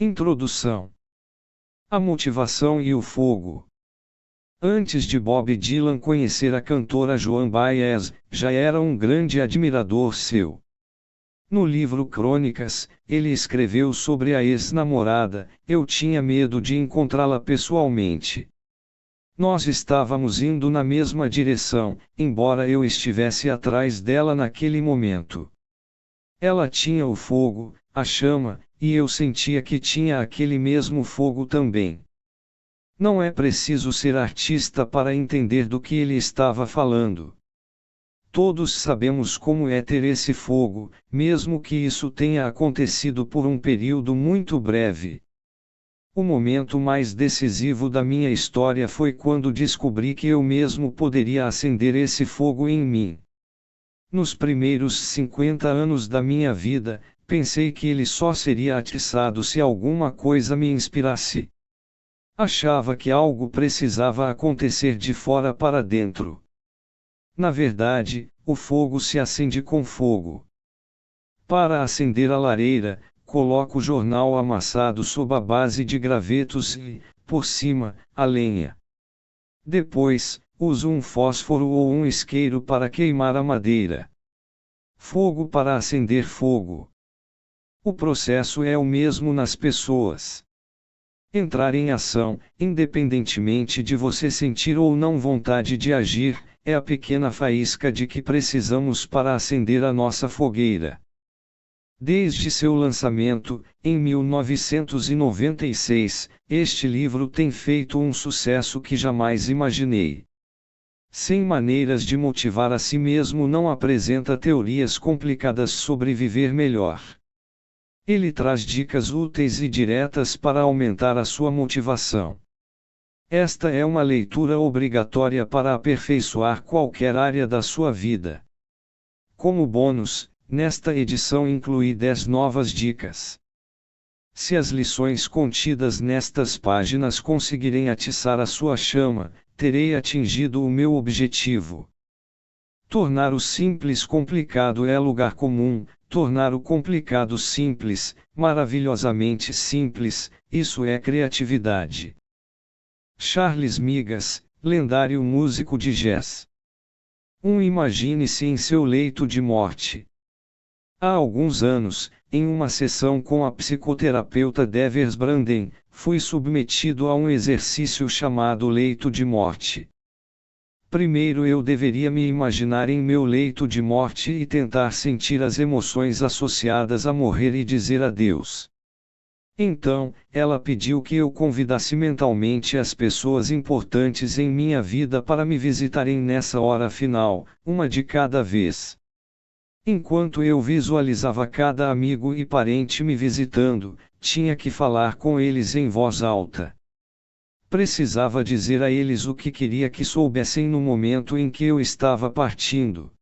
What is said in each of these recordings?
Introdução. A motivação e o fogo. Antes de Bob Dylan conhecer a cantora Joan Baez, já era um grande admirador seu. No livro Crônicas, ele escreveu sobre a ex-namorada: eu tinha medo de encontrá-la pessoalmente. Nós estávamos indo na mesma direção, embora eu estivesse atrás dela naquele momento. Ela tinha o fogo, a chama, e eu sentia que tinha aquele mesmo fogo também. Não é preciso ser artista para entender do que ele estava falando. Todos sabemos como é ter esse fogo, mesmo que isso tenha acontecido por um período muito breve. O momento mais decisivo da minha história foi quando descobri que eu mesmo poderia acender esse fogo em mim. Nos primeiros 50 anos da minha vida, pensei que ele só seria atiçado se alguma coisa me inspirasse. Achava que algo precisava acontecer de fora para dentro. Na verdade, o fogo se acende com fogo. Para acender a lareira, coloco o jornal amassado sob a base de gravetos e, por cima, a lenha. Depois, uso um fósforo ou um isqueiro para queimar a madeira. Fogo para acender fogo. O processo é o mesmo nas pessoas. Entrar em ação, independentemente de você sentir ou não vontade de agir, é a pequena faísca de que precisamos para acender a nossa fogueira. Desde seu lançamento, em 1996, este livro tem feito um sucesso que jamais imaginei. 100 maneiras de motivar a si mesmo não apresenta teorias complicadas sobre viver melhor. Ele traz dicas úteis e diretas para aumentar a sua motivação. Esta é uma leitura obrigatória para aperfeiçoar qualquer área da sua vida. Como bônus, nesta edição incluí 10 novas dicas. Se as lições contidas nestas páginas conseguirem atiçar a sua chama, terei atingido o meu objetivo. Tornar o simples complicado é lugar comum, tornar o complicado simples, maravilhosamente simples, isso é criatividade. Charles Mingus, lendário músico de jazz. Imagine-se em seu leito de morte. Há alguns anos, em uma sessão com a psicoterapeuta Devers Branden, fui submetido a um exercício chamado leito de morte. Primeiro eu deveria me imaginar em meu leito de morte e tentar sentir as emoções associadas a morrer e dizer adeus. Então, ela pediu que eu convidasse mentalmente as pessoas importantes em minha vida para me visitarem nessa hora final, uma de cada vez. Enquanto eu visualizava cada amigo e parente me visitando, tinha que falar com eles em voz alta. Precisava dizer a eles o que queria que soubessem no momento em que eu estava partindo.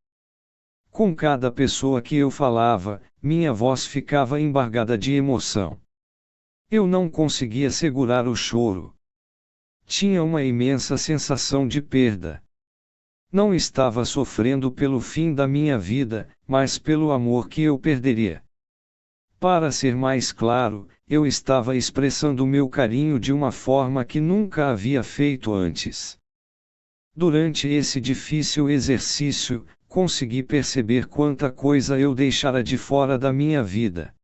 Com cada pessoa que eu falava, minha voz ficava embargada de emoção. Eu não conseguia segurar o choro. Tinha uma imensa sensação de perda. Não estava sofrendo pelo fim da minha vida, mas pelo amor que eu perderia. Para ser mais claro, eu estava expressando meu carinho de uma forma que nunca havia feito antes. Durante esse difícil exercício, consegui perceber quanta coisa eu deixara de fora da minha vida.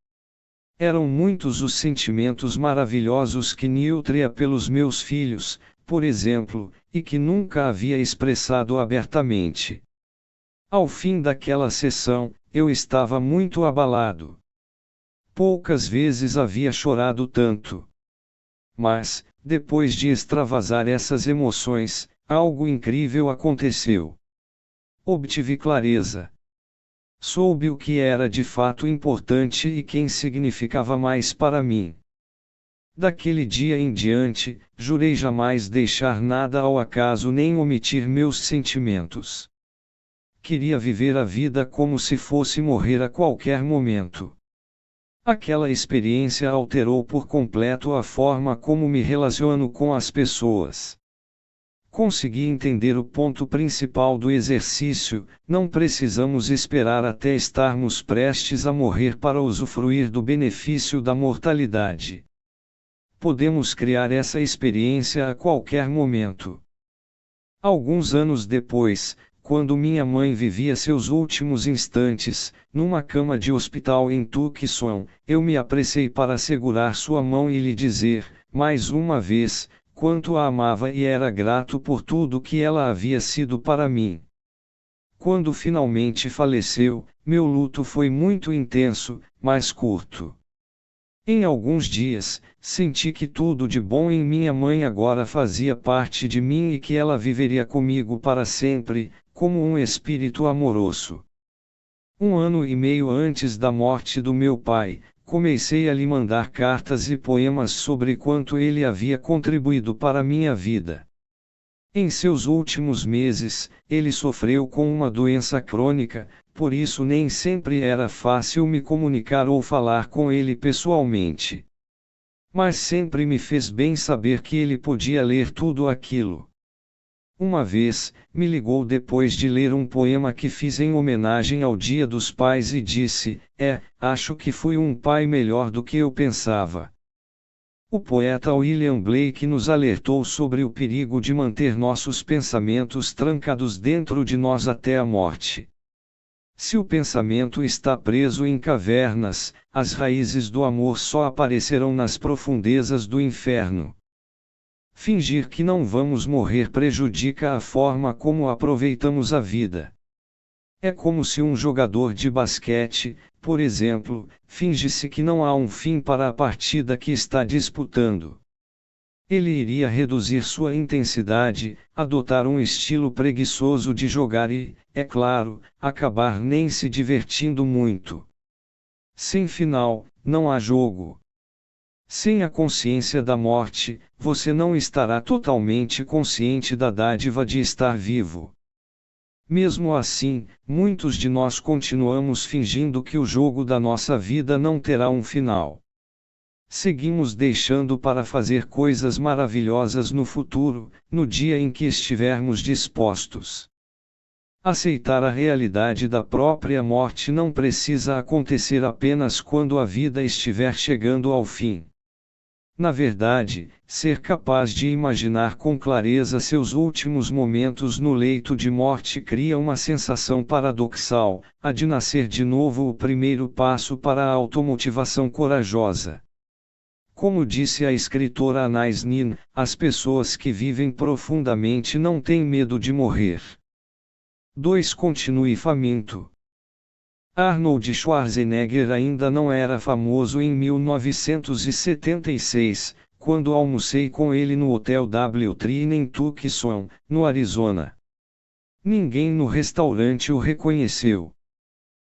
Eram muitos os sentimentos maravilhosos que nutria pelos meus filhos, por exemplo, e que nunca havia expressado abertamente. Ao fim daquela sessão, eu estava muito abalado. Poucas vezes havia chorado tanto. Mas, depois de extravasar essas emoções, algo incrível aconteceu. Obtive clareza. Soube o que era de fato importante e quem significava mais para mim. Daquele dia em diante, jurei jamais deixar nada ao acaso nem omitir meus sentimentos. Queria viver a vida como se fosse morrer a qualquer momento. Aquela experiência alterou por completo a forma como me relaciono com as pessoas. Consegui entender o ponto principal do exercício: não precisamos esperar até estarmos prestes a morrer para usufruir do benefício da mortalidade. podemos criar essa experiência a qualquer momento. Alguns anos depois, quando minha mãe vivia seus últimos instantes, numa cama de hospital em Tucson, eu me apressei para segurar sua mão e lhe dizer, mais uma vez, quanto a amava e era grato por tudo que ela havia sido para mim. Quando finalmente faleceu, meu luto foi muito intenso, mas curto. Em alguns dias, senti que tudo de bom em minha mãe agora fazia parte de mim e que ela viveria comigo para sempre, como um espírito amoroso. 1 ano e meio antes da morte do meu pai, comecei a lhe mandar cartas e poemas sobre quanto ele havia contribuído para minha vida. Em seus últimos meses, ele sofreu com uma doença crônica, por isso nem sempre era fácil me comunicar ou falar com ele pessoalmente. Mas sempre me fez bem saber que ele podia ler tudo aquilo. Uma vez, me ligou depois de ler um poema que fiz em homenagem ao Dia dos Pais e disse: acho que fui um pai melhor do que eu pensava. O poeta William Blake nos alertou sobre o perigo de manter nossos pensamentos trancados dentro de nós até a morte. Se o pensamento está preso em cavernas, as raízes do amor só aparecerão nas profundezas do inferno. Fingir que não vamos morrer prejudica a forma como aproveitamos a vida. É como se um jogador de basquete, por exemplo, fingisse que não há um fim para a partida que está disputando. Ele iria reduzir sua intensidade, adotar um estilo preguiçoso de jogar e, é claro, acabar nem se divertindo muito. Sem final, não há jogo. Sem a consciência da morte, você não estará totalmente consciente da dádiva de estar vivo. Mesmo assim, muitos de nós continuamos fingindo que o jogo da nossa vida não terá um final. Seguimos deixando para fazer coisas maravilhosas no futuro, no dia em que estivermos dispostos. Aceitar a realidade da própria morte não precisa acontecer apenas quando a vida estiver chegando ao fim. Na verdade, ser capaz de imaginar com clareza seus últimos momentos no leito de morte cria uma sensação paradoxal, a de nascer de novo o primeiro passo para a automotivação corajosa. Como disse a escritora Anais Nin, as pessoas que vivem profundamente não têm medo de morrer. 2. Continue faminto. Arnold Schwarzenegger ainda não era famoso em 1976, quando almocei com ele no Hotel W Tree em Tucson, no Arizona. Ninguém no restaurante o reconheceu.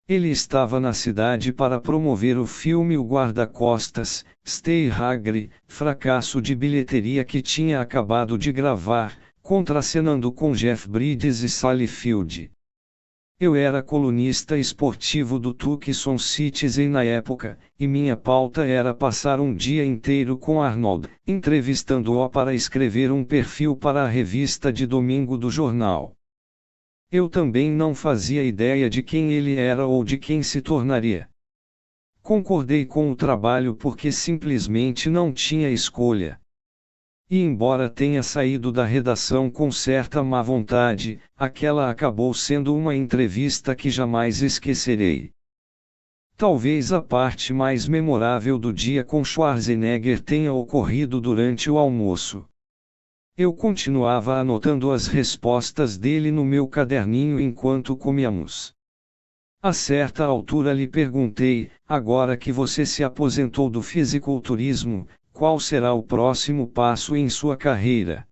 Ele estava na cidade para promover o filme O Guarda-Costas, Stay Hungry, fracasso de bilheteria que tinha acabado de gravar, contracenando com Jeff Bridges e Sally Field. Eu era colunista esportivo do Tucson Citizen na época, e minha pauta era passar um dia inteiro com Arnold, entrevistando-o para escrever um perfil para a revista de domingo do jornal. Eu também não fazia ideia de quem ele era ou de quem se tornaria. Concordei com o trabalho porque simplesmente não tinha escolha. E embora tenha saído da redação com certa má vontade, aquela acabou sendo uma entrevista que jamais esquecerei. Talvez a parte mais memorável do dia com Schwarzenegger tenha ocorrido durante o almoço. Eu continuava anotando as respostas dele no meu caderninho enquanto comíamos. A certa altura lhe perguntei, agora que você se aposentou do fisiculturismo, qual será o próximo passo em sua carreira?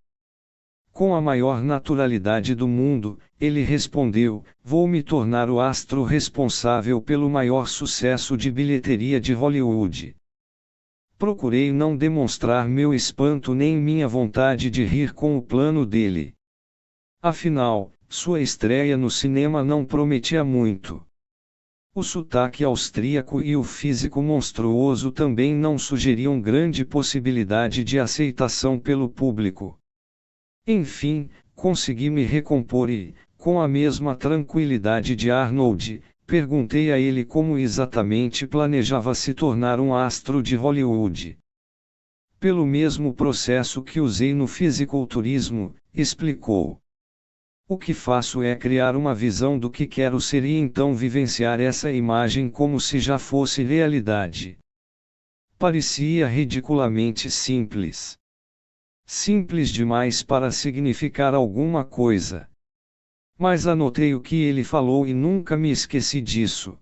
Com a maior naturalidade do mundo, ele respondeu: vou me tornar o astro responsável pelo maior sucesso de bilheteria de Hollywood. Procurei não demonstrar meu espanto nem minha vontade de rir com o plano dele. Afinal, sua estreia no cinema não prometia muito. O sotaque austríaco e o físico monstruoso também não sugeriam grande possibilidade de aceitação pelo público. Enfim, consegui me recompor e, com a mesma tranquilidade de Arnold, perguntei a ele como exatamente planejava se tornar um astro de Hollywood. pelo mesmo processo que usei no fisiculturismo, explicou. O que faço é criar uma visão do que quero ser e então vivenciar essa imagem como se já fosse realidade. Parecia ridiculamente simples. Simples demais para significar alguma coisa. Mas anotei o que ele falou e nunca me esqueci disso.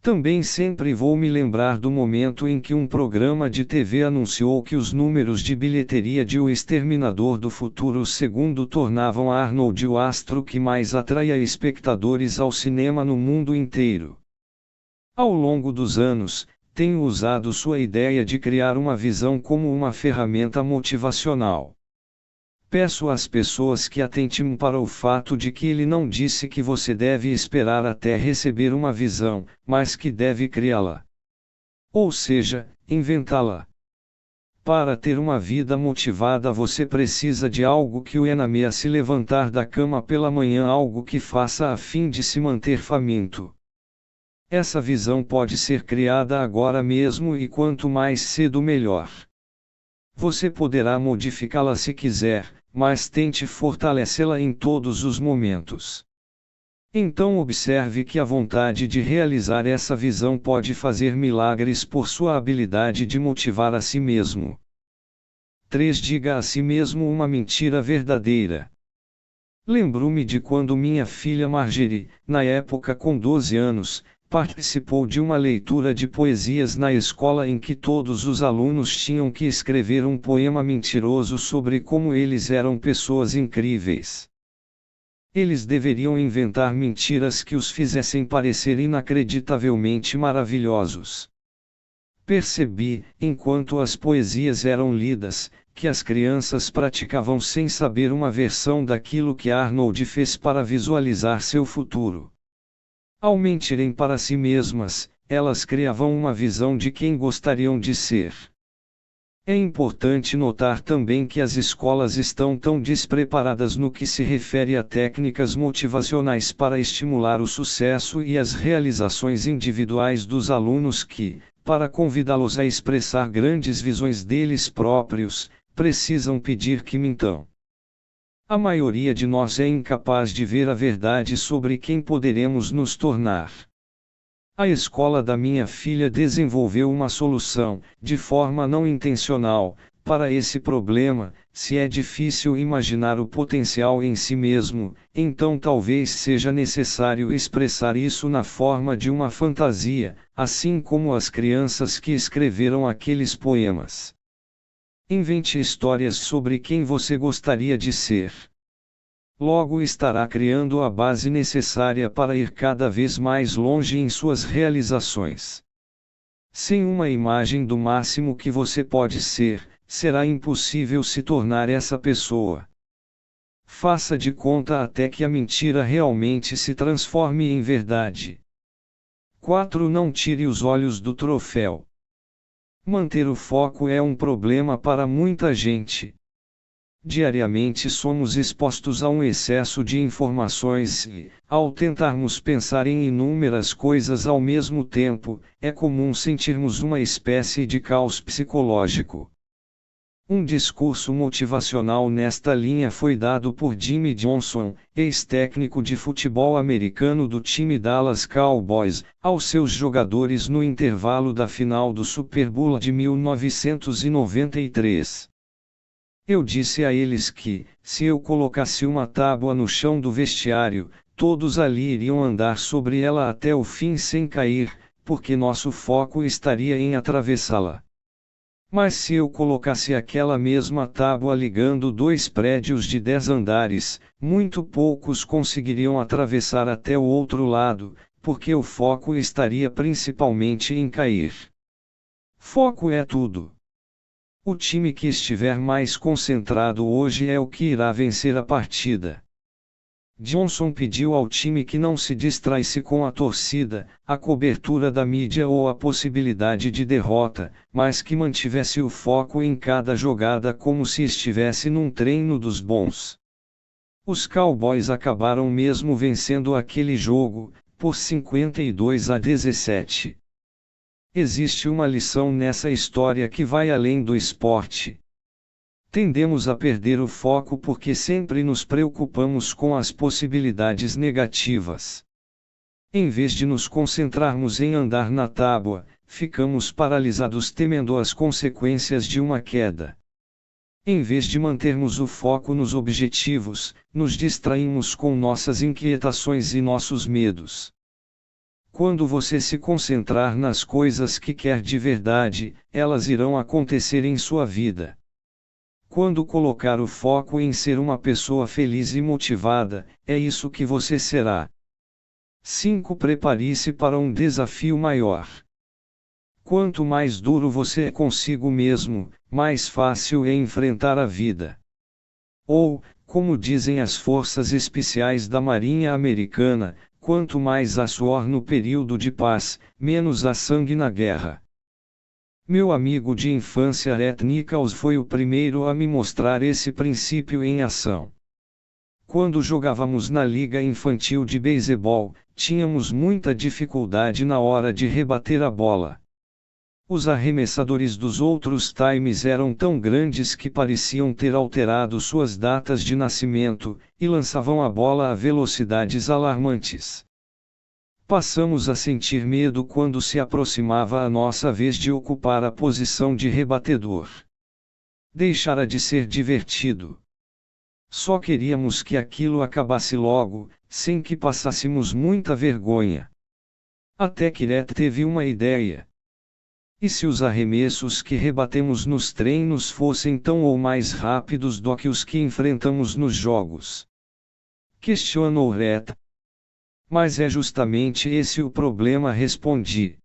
Também sempre vou me lembrar do momento em que um programa de TV anunciou que os números de bilheteria de O Exterminador do Futuro II tornavam Arnold o astro que mais atraia espectadores ao cinema no mundo inteiro. Ao longo dos anos, tenho usado sua ideia de criar uma visão como uma ferramenta motivacional. Peço às pessoas que atentem para o fato de que ele não disse que você deve esperar até receber uma visão, mas que deve criá-la. Ou seja, inventá-la. Para ter uma vida motivada você precisa de algo que o anime a se levantar da cama pela manhã, algo que faça a fim de se manter faminto. Essa visão pode ser criada agora mesmo e quanto mais cedo melhor. Você poderá modificá-la se quiser, mas tente fortalecê-la em todos os momentos. Então observe que a vontade de realizar essa visão pode fazer milagres por sua habilidade de motivar a si mesmo. 3. Diga a si mesmo uma mentira verdadeira. Lembro-me de quando minha filha Marjorie, na época com 12 anos, participou de uma leitura de poesias na escola em que todos os alunos tinham que escrever um poema mentiroso sobre como eles eram pessoas incríveis. Eles deveriam inventar mentiras que os fizessem parecer inacreditavelmente maravilhosos. Percebi, enquanto as poesias eram lidas, que as crianças praticavam sem saber uma versão daquilo que Arnold fez para visualizar seu futuro. Ao mentirem para si mesmas, elas criavam uma visão de quem gostariam de ser. É importante notar também que as escolas estão tão despreparadas no que se refere a técnicas motivacionais para estimular o sucesso e as realizações individuais dos alunos que, para convidá-los a expressar grandes visões deles próprios, precisam pedir que mintam. A maioria de nós é incapaz de ver a verdade sobre quem poderemos nos tornar. A escola da minha filha desenvolveu uma solução, de forma não intencional, para esse problema. Se é difícil imaginar o potencial em si mesmo, então talvez seja necessário expressar isso na forma de uma fantasia, assim como as crianças que escreveram aqueles poemas. Invente histórias sobre quem você gostaria de ser. Logo estará criando a base necessária para ir cada vez mais longe em suas realizações. Sem uma imagem do máximo que você pode ser, será impossível se tornar essa pessoa. Faça de conta até que a mentira realmente se transforme em verdade. 4. Não tire os olhos do troféu. Manter o foco é um problema para muita gente. Diariamente somos expostos a um excesso de informações e, ao tentarmos pensar em inúmeras coisas ao mesmo tempo, é comum sentirmos uma espécie de caos psicológico. Um discurso motivacional nesta linha foi dado por Jimmy Johnson, ex-técnico de futebol americano do time Dallas Cowboys, aos seus jogadores no intervalo da final do Super Bowl de 1993. Eu disse a eles que, se eu colocasse uma tábua no chão do vestiário, todos ali iriam andar sobre ela até o fim sem cair, porque nosso foco estaria em atravessá-la. Mas se eu colocasse aquela mesma tábua ligando 2 prédios de 10 andares, muito poucos conseguiriam atravessar até o outro lado, porque o foco estaria principalmente em cair. Foco é tudo. O time que estiver mais concentrado hoje é o que irá vencer a partida. Johnson pediu ao time que não se distraísse com a torcida, a cobertura da mídia ou a possibilidade de derrota, mas que mantivesse o foco em cada jogada como se estivesse num treino dos bons. Os Cowboys acabaram mesmo vencendo aquele jogo, por 52-17. Existe uma lição nessa história que vai além do esporte. Tendemos a perder o foco porque sempre nos preocupamos com as possibilidades negativas. Em vez de nos concentrarmos em andar na tábua, ficamos paralisados temendo as consequências de uma queda. Em vez de mantermos o foco nos objetivos, nos distraímos com nossas inquietações e nossos medos. Quando você se concentrar nas coisas que quer de verdade, elas irão acontecer em sua vida. Quando colocar o foco em ser uma pessoa feliz e motivada, é isso que você será. 5. Prepare-se para um desafio maior. Quanto mais duro você é consigo mesmo, mais fácil é enfrentar a vida. Ou, como dizem as forças especiais da Marinha Americana, quanto mais há suor no período de paz, menos há sangue na guerra. Meu amigo de infância Rhett Nichols foi o primeiro a me mostrar esse princípio em ação. Quando jogávamos na liga infantil de beisebol, tínhamos muita dificuldade na hora de rebater a bola. Os arremessadores dos outros times eram tão grandes que pareciam ter alterado suas datas de nascimento, e lançavam a bola a velocidades alarmantes. Passamos a sentir medo quando se aproximava a nossa vez de ocupar a posição de rebatedor. Deixara de ser divertido. Só queríamos que aquilo acabasse logo, sem que passássemos muita vergonha. Até que Rhett teve uma ideia. E se os arremessos que rebatemos nos treinos fossem tão ou mais rápidos do que os que enfrentamos nos jogos? Questionou Rhett. Mas é justamente esse o problema, respondi.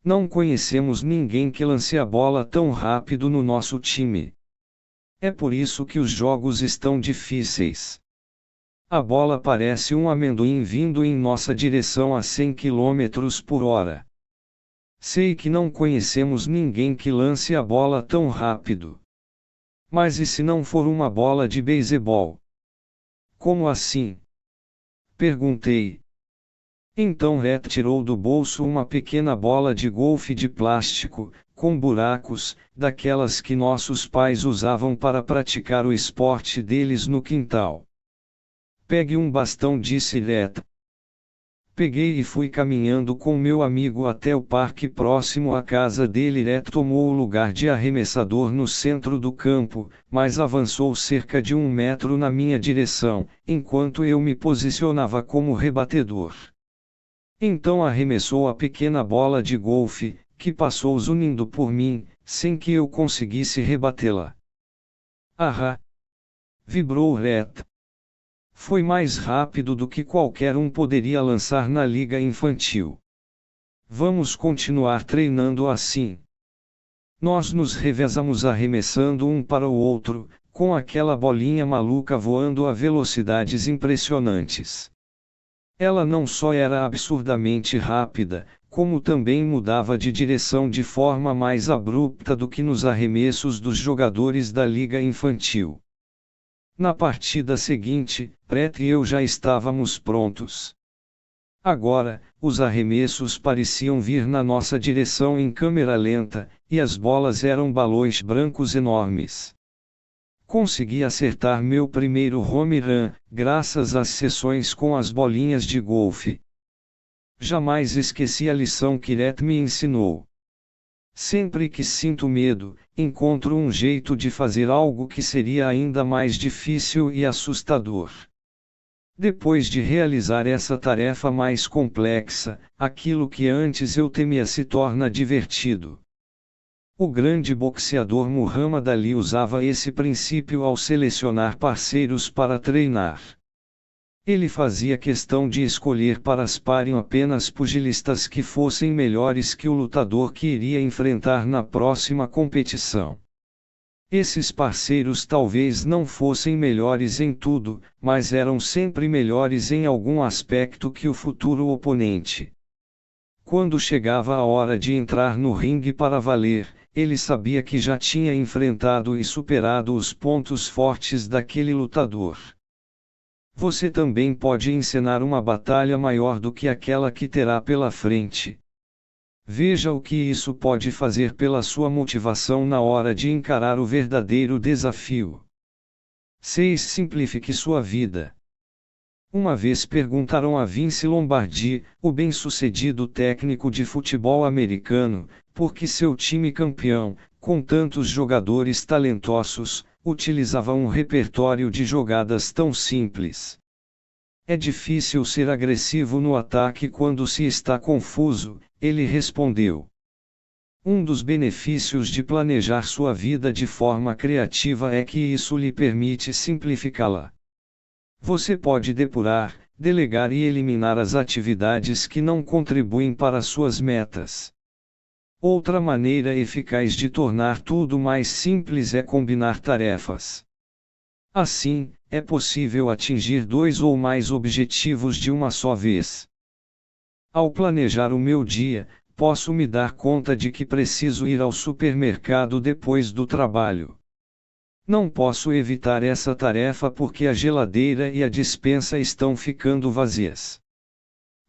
Não conhecemos ninguém que lance a bola tão rápido no nosso time. É por isso que os jogos estão difíceis. A bola parece um amendoim vindo em nossa direção a 100 km por hora. Sei que não conhecemos ninguém que lance a bola tão rápido. Mas e se não for uma bola de beisebol? Como assim? Perguntei. Então Rhett tirou do bolso uma pequena bola de golfe de plástico, com buracos, daquelas que nossos pais usavam para praticar o esporte deles no quintal. Pegue um bastão, disse Rhett. Peguei e fui caminhando com meu amigo até o parque próximo à casa dele. Rhett tomou o lugar de arremessador no centro do campo, mas avançou cerca de 1 metro na minha direção, enquanto eu me posicionava como rebatedor. Então arremessou a pequena bola de golfe, que passou zunindo por mim, sem que eu conseguisse rebatê-la. Ah! Vibrou Rhett. Foi mais rápido do que qualquer um poderia lançar na liga infantil. Vamos continuar treinando assim. Nós nos revezamos arremessando um para o outro, com aquela bolinha maluca voando a velocidades impressionantes. Ela não só era absurdamente rápida, como também mudava de direção de forma mais abrupta do que nos arremessos dos jogadores da liga infantil. Na partida seguinte, Rhett e eu já estávamos prontos. Agora, os arremessos pareciam vir na nossa direção em câmera lenta, e as bolas eram balões brancos enormes. Consegui acertar meu primeiro home run, graças às sessões com as bolinhas de golfe. Jamais esqueci a lição que Rhett me ensinou. Sempre que sinto medo, encontro um jeito de fazer algo que seria ainda mais difícil e assustador. Depois de realizar essa tarefa mais complexa, aquilo que antes eu temia se torna divertido. O grande boxeador Muhammad Ali usava esse princípio ao selecionar parceiros para treinar. Ele fazia questão de escolher para sparring apenas pugilistas que fossem melhores que o lutador que iria enfrentar na próxima competição. Esses parceiros talvez não fossem melhores em tudo, mas eram sempre melhores em algum aspecto que o futuro oponente. Quando chegava a hora de entrar no ringue para valer, ele sabia que já tinha enfrentado e superado os pontos fortes daquele lutador. Você também pode encenar uma batalha maior do que aquela que terá pela frente. Veja o que isso pode fazer pela sua motivação na hora de encarar o verdadeiro desafio. 6. Simplifique sua vida. Uma vez perguntaram a Vince Lombardi, o bem-sucedido técnico de futebol americano, por que seu time campeão, com tantos jogadores talentosos, utilizava um repertório de jogadas tão simples. É difícil ser agressivo no ataque quando se está confuso, ele respondeu. Um dos benefícios de planejar sua vida de forma criativa é que isso lhe permite simplificá-la. Você pode depurar, delegar e eliminar as atividades que não contribuem para suas metas. Outra maneira eficaz de tornar tudo mais simples é combinar tarefas. Assim, é possível atingir 2 ou mais objetivos de uma só vez. Ao planejar o meu dia, posso me dar conta de que preciso ir ao supermercado depois do trabalho. Não posso evitar essa tarefa porque a geladeira e a despensa estão ficando vazias.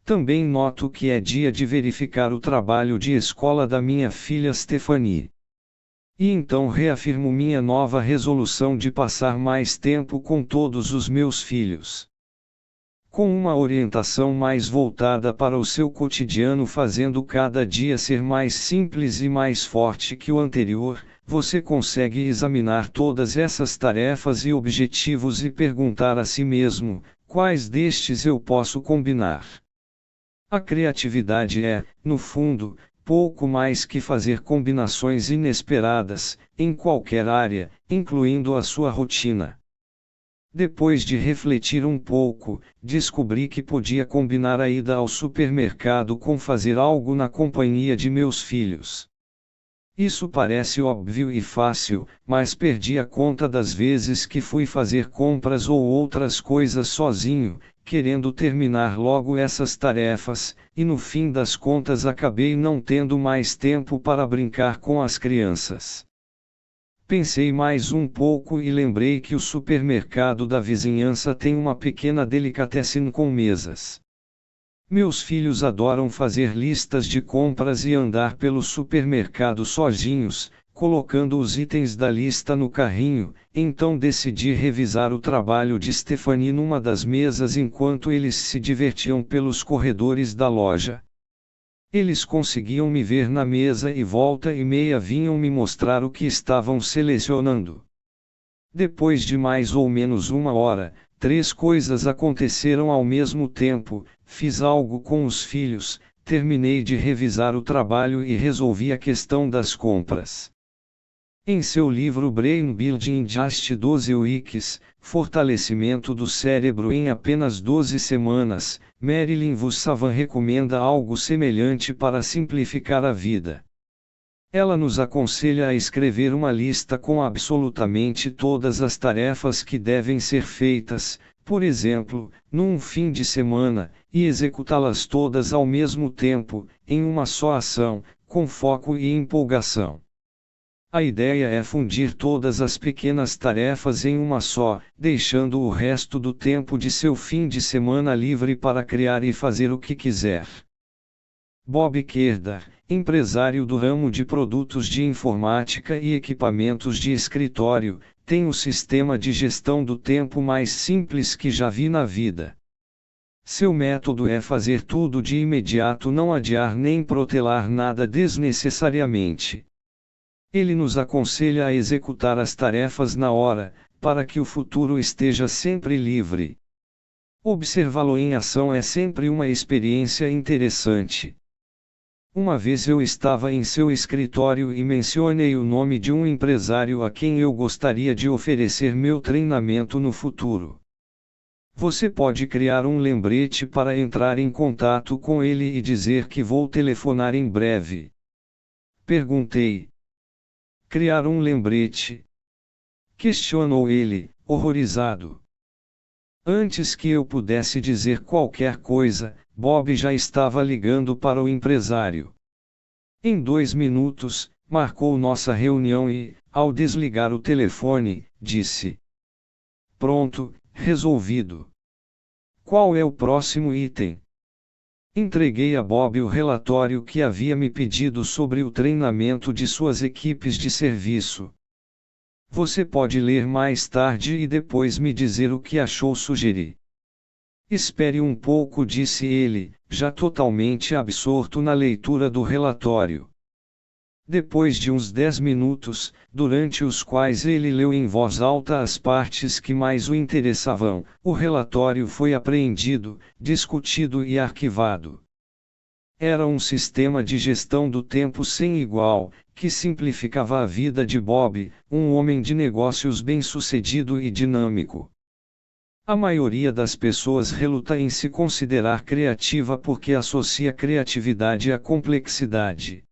Também noto que é dia de verificar o trabalho de escola da minha filha Stephanie. E então reafirmo minha nova resolução de passar mais tempo com todos os meus filhos. Com uma orientação mais voltada para o seu cotidiano, fazendo cada dia ser mais simples e mais forte que o anterior, você consegue examinar todas essas tarefas e objetivos e perguntar a si mesmo: quais destes eu posso combinar? A criatividade é, no fundo, pouco mais que fazer combinações inesperadas, em qualquer área, incluindo a sua rotina. Depois de refletir um pouco, descobri que podia combinar a ida ao supermercado com fazer algo na companhia de meus filhos. Isso parece óbvio e fácil, mas perdi a conta das vezes que fui fazer compras ou outras coisas sozinho, querendo terminar logo essas tarefas, e no fim das contas acabei não tendo mais tempo para brincar com as crianças. Pensei mais um pouco e lembrei que o supermercado da vizinhança tem uma pequena delicatessen com mesas. Meus filhos adoram fazer listas de compras e andar pelo supermercado sozinhos, colocando os itens da lista no carrinho, então decidi revisar o trabalho de Stephanie numa das mesas enquanto eles se divertiam pelos corredores da loja. Eles conseguiam me ver na mesa e volta e meia vinham me mostrar o que estavam selecionando. Depois de mais ou menos 1 hora, 3 coisas aconteceram ao mesmo tempo: fiz algo com os filhos, terminei de revisar o trabalho e resolvi a questão das compras. Em seu livro Brain Building in Just 12 Weeks, Fortalecimento do Cérebro em apenas 12 semanas, Marilyn Vossavan recomenda algo semelhante para simplificar a vida. Ela nos aconselha a escrever uma lista com absolutamente todas as tarefas que devem ser feitas, por exemplo, num fim de semana, e executá-las todas ao mesmo tempo, em uma só ação, com foco e empolgação. A ideia é fundir todas as pequenas tarefas em uma só, deixando o resto do tempo de seu fim de semana livre para criar e fazer o que quiser. Bob Kerdar, empresário do ramo de produtos de informática e equipamentos de escritório, tem o sistema de gestão do tempo mais simples que já vi na vida. Seu método é fazer tudo de imediato, não adiar nem protelar nada desnecessariamente. Ele nos aconselha a executar as tarefas na hora, para que o futuro esteja sempre livre. Observá-lo em ação é sempre uma experiência interessante. Uma vez eu estava em seu escritório e mencionei o nome de um empresário a quem eu gostaria de oferecer meu treinamento no futuro. Você pode criar um lembrete para entrar em contato com ele e dizer que vou telefonar em breve. Perguntei. Criar um lembrete? Questionou ele, horrorizado. Antes que eu pudesse dizer qualquer coisa, Bob já estava ligando para o empresário. Em 2 minutos, marcou nossa reunião e, ao desligar o telefone, disse: Pronto, resolvido. Qual é o próximo item? Entreguei a Bob o relatório que havia me pedido sobre o treinamento de suas equipes de serviço. Você pode ler mais tarde e depois me dizer o que achou, sugeri. Espere um pouco, disse ele, já totalmente absorto na leitura do relatório. Depois de uns 10 minutos, durante os quais ele leu em voz alta as partes que mais o interessavam, o relatório foi apreendido, discutido e arquivado. Era um sistema de gestão do tempo sem igual, que simplificava a vida de Bob, um homem de negócios bem-sucedido e dinâmico. A maioria das pessoas reluta em se considerar criativa porque associa criatividade à complexidade.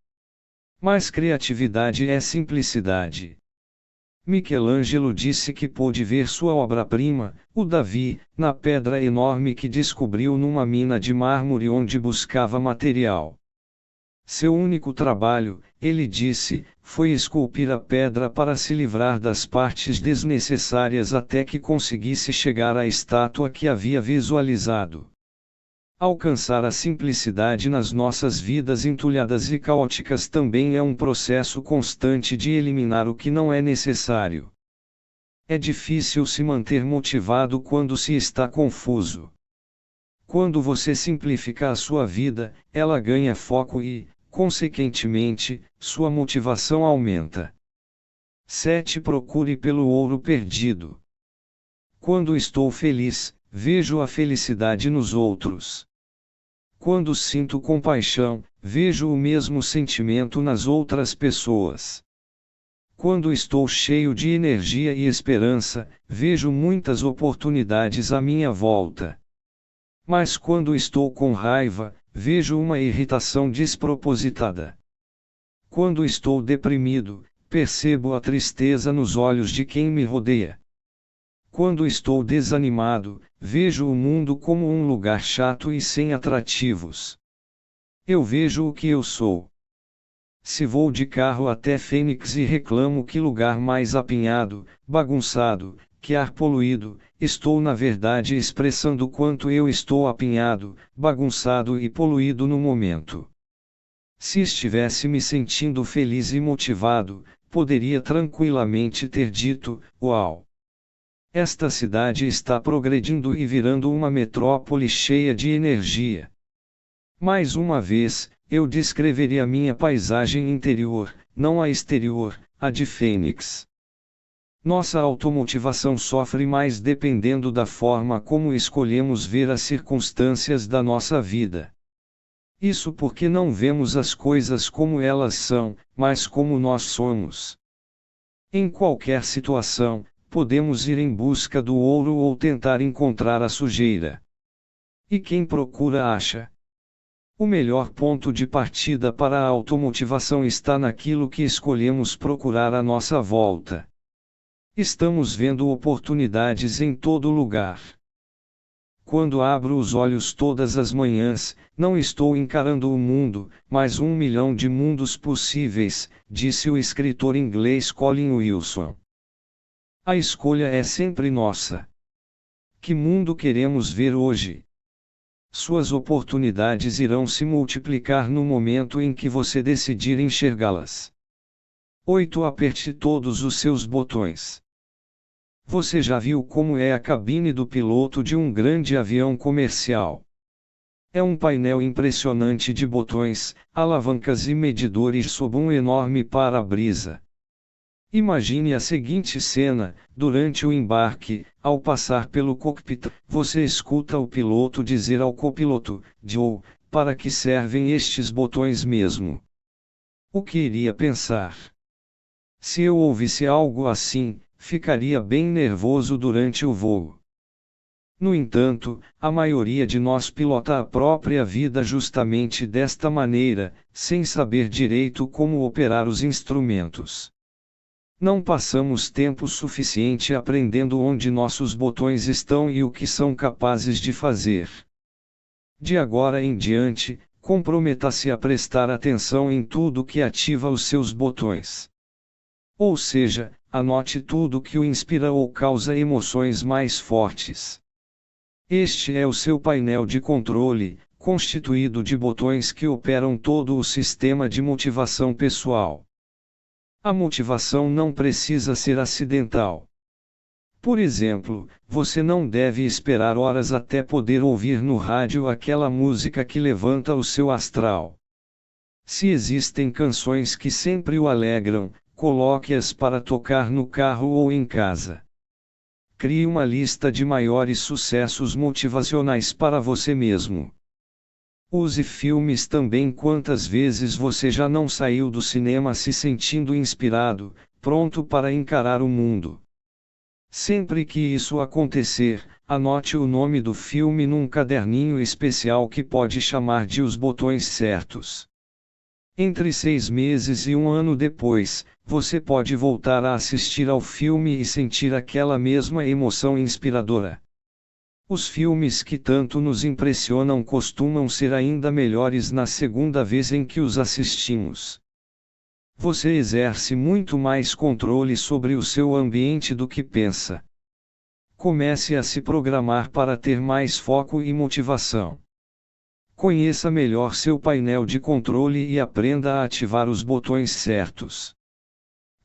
Mas criatividade é simplicidade. Michelangelo disse que pôde ver sua obra-prima, o Davi, na pedra enorme que descobriu numa mina de mármore onde buscava material. Seu único trabalho, ele disse, foi esculpir a pedra para se livrar das partes desnecessárias até que conseguisse chegar à estátua que havia visualizado. Alcançar a simplicidade nas nossas vidas entulhadas e caóticas também é um processo constante de eliminar o que não é necessário. É difícil se manter motivado quando se está confuso. Quando você simplifica a sua vida, ela ganha foco e, consequentemente, sua motivação aumenta. 7. Procure pelo ouro perdido. Quando estou feliz, vejo a felicidade nos outros. Quando sinto compaixão, vejo o mesmo sentimento nas outras pessoas. Quando estou cheio de energia e esperança, vejo muitas oportunidades à minha volta. Mas quando estou com raiva, vejo uma irritação despropositada. Quando estou deprimido, percebo a tristeza nos olhos de quem me rodeia. Quando estou desanimado, vejo o mundo como um lugar chato e sem atrativos. Eu vejo o que eu sou. Se vou de carro até Fênix e reclamo que lugar mais apinhado, bagunçado, que ar poluído, estou na verdade expressando quanto eu estou apinhado, bagunçado e poluído no momento. Se estivesse me sentindo feliz e motivado, poderia tranquilamente ter dito: uau! Esta cidade está progredindo e virando uma metrópole cheia de energia. Mais uma vez, eu descreveria minha paisagem interior, não a exterior, a de Fênix. Nossa automotivação sofre mais dependendo da forma como escolhemos ver as circunstâncias da nossa vida. Isso porque não vemos as coisas como elas são, mas como nós somos. Em qualquer situação, podemos ir em busca do ouro ou tentar encontrar a sujeira. E quem procura acha. O melhor ponto de partida para a automotivação está naquilo que escolhemos procurar à nossa volta. Estamos vendo oportunidades em todo lugar. Quando abro os olhos todas as manhãs, não estou encarando o mundo, mas 1 milhão de mundos possíveis, disse o escritor inglês Colin Wilson. A escolha é sempre nossa. Que mundo queremos ver hoje? Suas oportunidades irão se multiplicar no momento em que você decidir enxergá-las. 8. Aperte todos os seus botões. Você já viu como é a cabine do piloto de um grande avião comercial? É um painel impressionante de botões, alavancas e medidores sob um enorme para-brisa. Imagine a seguinte cena: durante o embarque, ao passar pelo cockpit, você escuta o piloto dizer ao copiloto: Joe, para que servem estes botões mesmo? O que iria pensar? Se eu ouvisse algo assim, ficaria bem nervoso durante o voo. No entanto, a maioria de nós pilota a própria vida justamente desta maneira, sem saber direito como operar os instrumentos. Não passamos tempo suficiente aprendendo onde nossos botões estão e o que são capazes de fazer. De agora em diante, comprometa-se a prestar atenção em tudo que ativa os seus botões. Ou seja, anote tudo que o inspira ou causa emoções mais fortes. Este é o seu painel de controle, constituído de botões que operam todo o sistema de motivação pessoal. A motivação não precisa ser acidental. Por exemplo, você não deve esperar horas até poder ouvir no rádio aquela música que levanta o seu astral. Se existem canções que sempre o alegram, coloque-as para tocar no carro ou em casa. Crie uma lista de maiores sucessos motivacionais para você mesmo. Use filmes também. Quantas vezes você já não saiu do cinema se sentindo inspirado, pronto para encarar o mundo? Sempre que isso acontecer, anote o nome do filme num caderninho especial que pode chamar de Os Botões Certos. Entre 6 meses e 1 ano depois, você pode voltar a assistir ao filme e sentir aquela mesma emoção inspiradora. Os filmes que tanto nos impressionam costumam ser ainda melhores na segunda vez em que os assistimos. Você exerce muito mais controle sobre o seu ambiente do que pensa. Comece a se programar para ter mais foco e motivação. Conheça melhor seu painel de controle e aprenda a ativar os botões certos.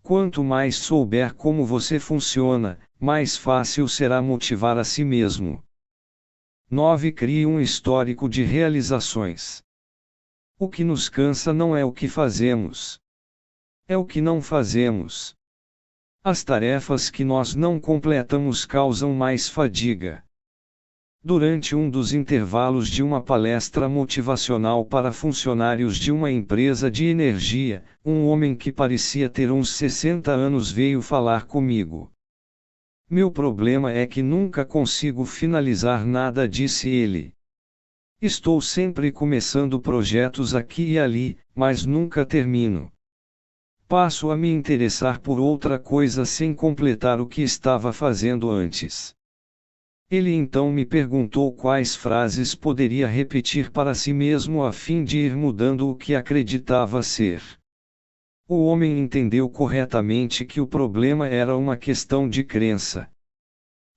Quanto mais souber como você funciona, mais fácil será motivar a si mesmo. 9. Crie um histórico de realizações. O que nos cansa não é o que fazemos. É o que não fazemos. As tarefas que nós não completamos causam mais fadiga. Durante um dos intervalos de uma palestra motivacional para funcionários de uma empresa de energia, um homem que parecia ter uns 60 anos veio falar comigo. Meu problema é que nunca consigo finalizar nada, disse ele. Estou sempre começando projetos aqui e ali, mas nunca termino. Passo a me interessar por outra coisa sem completar o que estava fazendo antes. Ele então me perguntou quais frases poderia repetir para si mesmo a fim de ir mudando o que acreditava ser. O homem entendeu corretamente que o problema era uma questão de crença.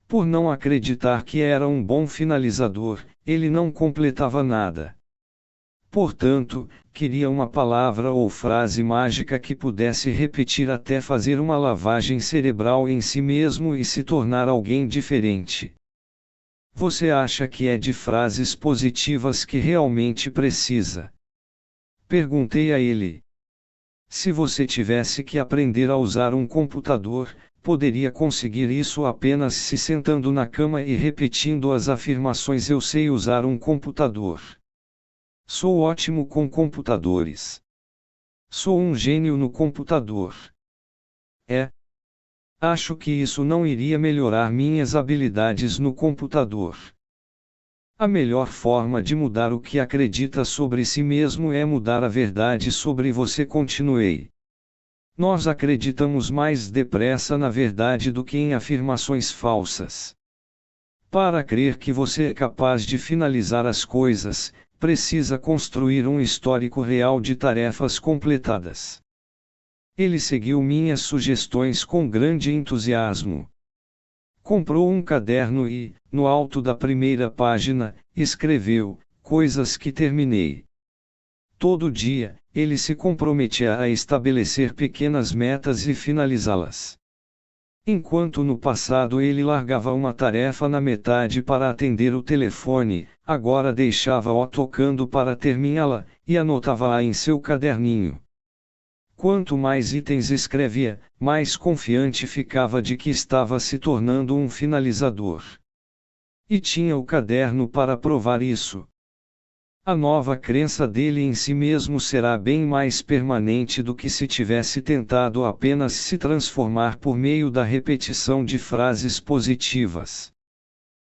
Por não acreditar que era um bom finalizador, ele não completava nada. Portanto, queria uma palavra ou frase mágica que pudesse repetir até fazer uma lavagem cerebral em si mesmo e se tornar alguém diferente. Você acha que é de frases positivas que realmente precisa? Perguntei a ele. Se você tivesse que aprender a usar um computador, poderia conseguir isso apenas se sentando na cama e repetindo as afirmações: eu sei usar um computador. Sou ótimo com computadores. Sou um gênio no computador. Acho que isso não iria melhorar minhas habilidades no computador. A melhor forma de mudar o que acredita sobre si mesmo é mudar a verdade sobre você. Continuei. Nós acreditamos mais depressa na verdade do que em afirmações falsas. Para crer que você é capaz de finalizar as coisas, precisa construir um histórico real de tarefas completadas. Ele seguiu minhas sugestões com grande entusiasmo. Comprou um caderno e, no alto da primeira página, escreveu: coisas que terminei. Todo dia, ele se comprometia a estabelecer pequenas metas e finalizá-las. Enquanto no passado ele largava uma tarefa na metade para atender o telefone, agora deixava-o tocando para terminá-la, e anotava-a em seu caderninho. Quanto mais itens escrevia, mais confiante ficava de que estava se tornando um finalizador. E tinha o caderno para provar isso. A nova crença dele em si mesmo será bem mais permanente do que se tivesse tentado apenas se transformar por meio da repetição de frases positivas.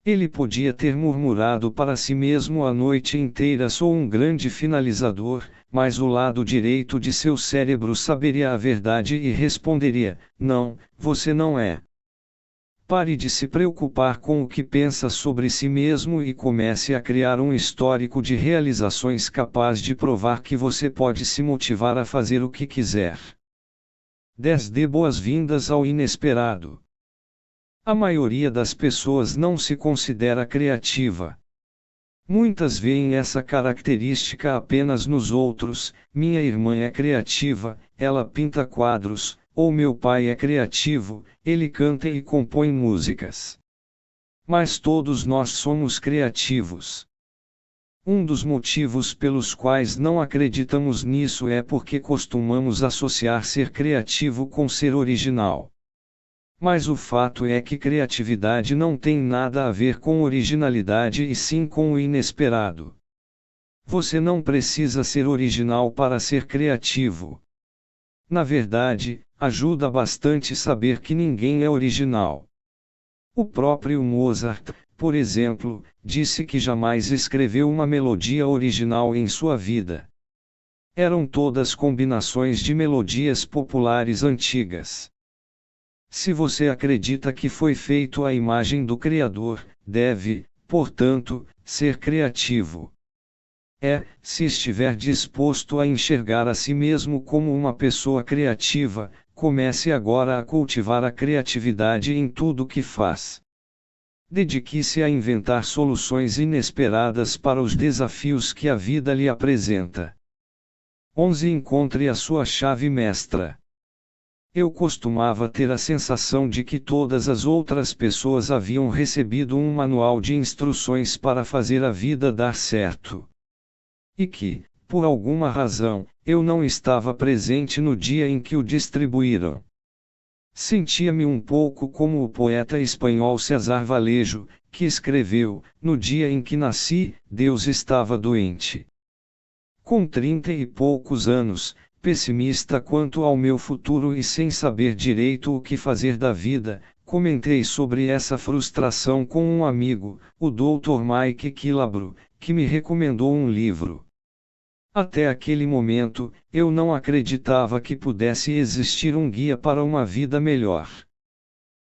Ele podia ter murmurado para si mesmo a noite inteira: sou um grande finalizador, mas o lado direito de seu cérebro saberia a verdade e responderia: não, você não é. Pare de se preocupar com o que pensa sobre si mesmo e comece a criar um histórico de realizações capaz de provar que você pode se motivar a fazer o que quiser. 10. Dê boas-vindas ao inesperado. A maioria das pessoas não se considera criativa. Muitas veem essa característica apenas nos outros: minha irmã é criativa, ela pinta quadros, ou meu pai é criativo, ele canta e compõe músicas. Mas todos nós somos criativos. Um dos motivos pelos quais não acreditamos nisso é porque costumamos associar ser criativo com ser original. Mas o fato é que criatividade não tem nada a ver com originalidade e sim com o inesperado. Você não precisa ser original para ser criativo. Na verdade, ajuda bastante saber que ninguém é original. O próprio Mozart, por exemplo, disse que jamais escreveu uma melodia original em sua vida. Eram todas combinações de melodias populares antigas. Se você acredita que foi feito à imagem do Criador, deve, portanto, ser criativo. Se estiver disposto a enxergar a si mesmo como uma pessoa criativa, comece agora a cultivar a criatividade em tudo que faz. Dedique-se a inventar soluções inesperadas para os desafios que a vida lhe apresenta. 11. Encontre a sua chave mestra. Eu costumava ter a sensação de que todas as outras pessoas haviam recebido um manual de instruções para fazer a vida dar certo. E que, por alguma razão, eu não estava presente no dia em que o distribuíram. Sentia-me um pouco como o poeta espanhol César Vallejo, que escreveu: no dia em que nasci, Deus estava doente. Com 30 e poucos anos, pessimista quanto ao meu futuro e sem saber direito o que fazer da vida, comentei sobre essa frustração com um amigo, o Dr. Mike Quilabro, que me recomendou um livro. Até aquele momento, eu não acreditava que pudesse existir um guia para uma vida melhor.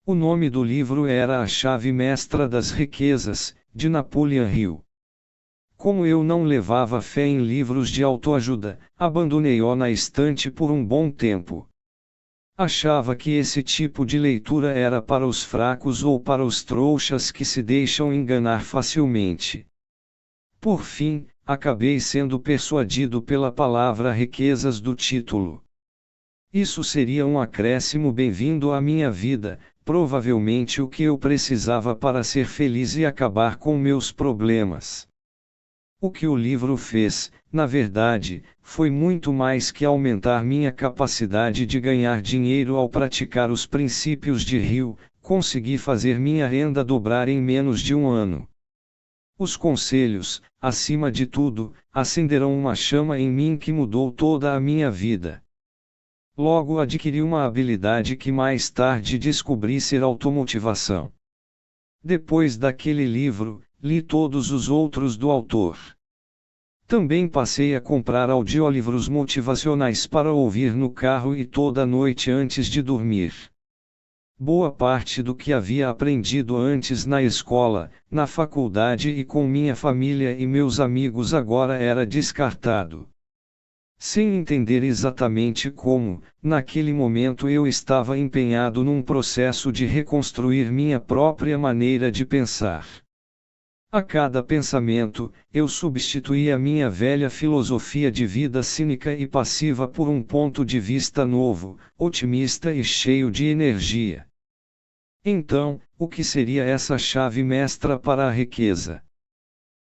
O nome do livro era A Chave Mestra das Riquezas, de Napoleon Hill. Como eu não levava fé em livros de autoajuda, abandonei-o na estante por um bom tempo. Achava que esse tipo de leitura era para os fracos ou para os trouxas que se deixam enganar facilmente. Por fim, acabei sendo persuadido pela palavra riquezas do título. Isso seria um acréscimo bem-vindo à minha vida, provavelmente o que eu precisava para ser feliz e acabar com meus problemas. O que o livro fez, na verdade, foi muito mais que aumentar minha capacidade de ganhar dinheiro ao praticar os princípios de Hill. Consegui fazer minha renda dobrar em menos de um ano. Os conselhos, acima de tudo, acenderam uma chama em mim que mudou toda a minha vida. Logo adquiri uma habilidade que mais tarde descobri ser automotivação. Depois daquele livro, li todos os outros do autor. Também passei a comprar audiolivros motivacionais para ouvir no carro e toda noite antes de dormir. Boa parte do que havia aprendido antes na escola, na faculdade e com minha família e meus amigos agora era descartado. Sem entender exatamente como, naquele momento eu estava empenhado num processo de reconstruir minha própria maneira de pensar. A cada pensamento, eu substituía minha velha filosofia de vida cínica e passiva por um ponto de vista novo, otimista e cheio de energia. Então, o que seria essa chave mestra para a riqueza?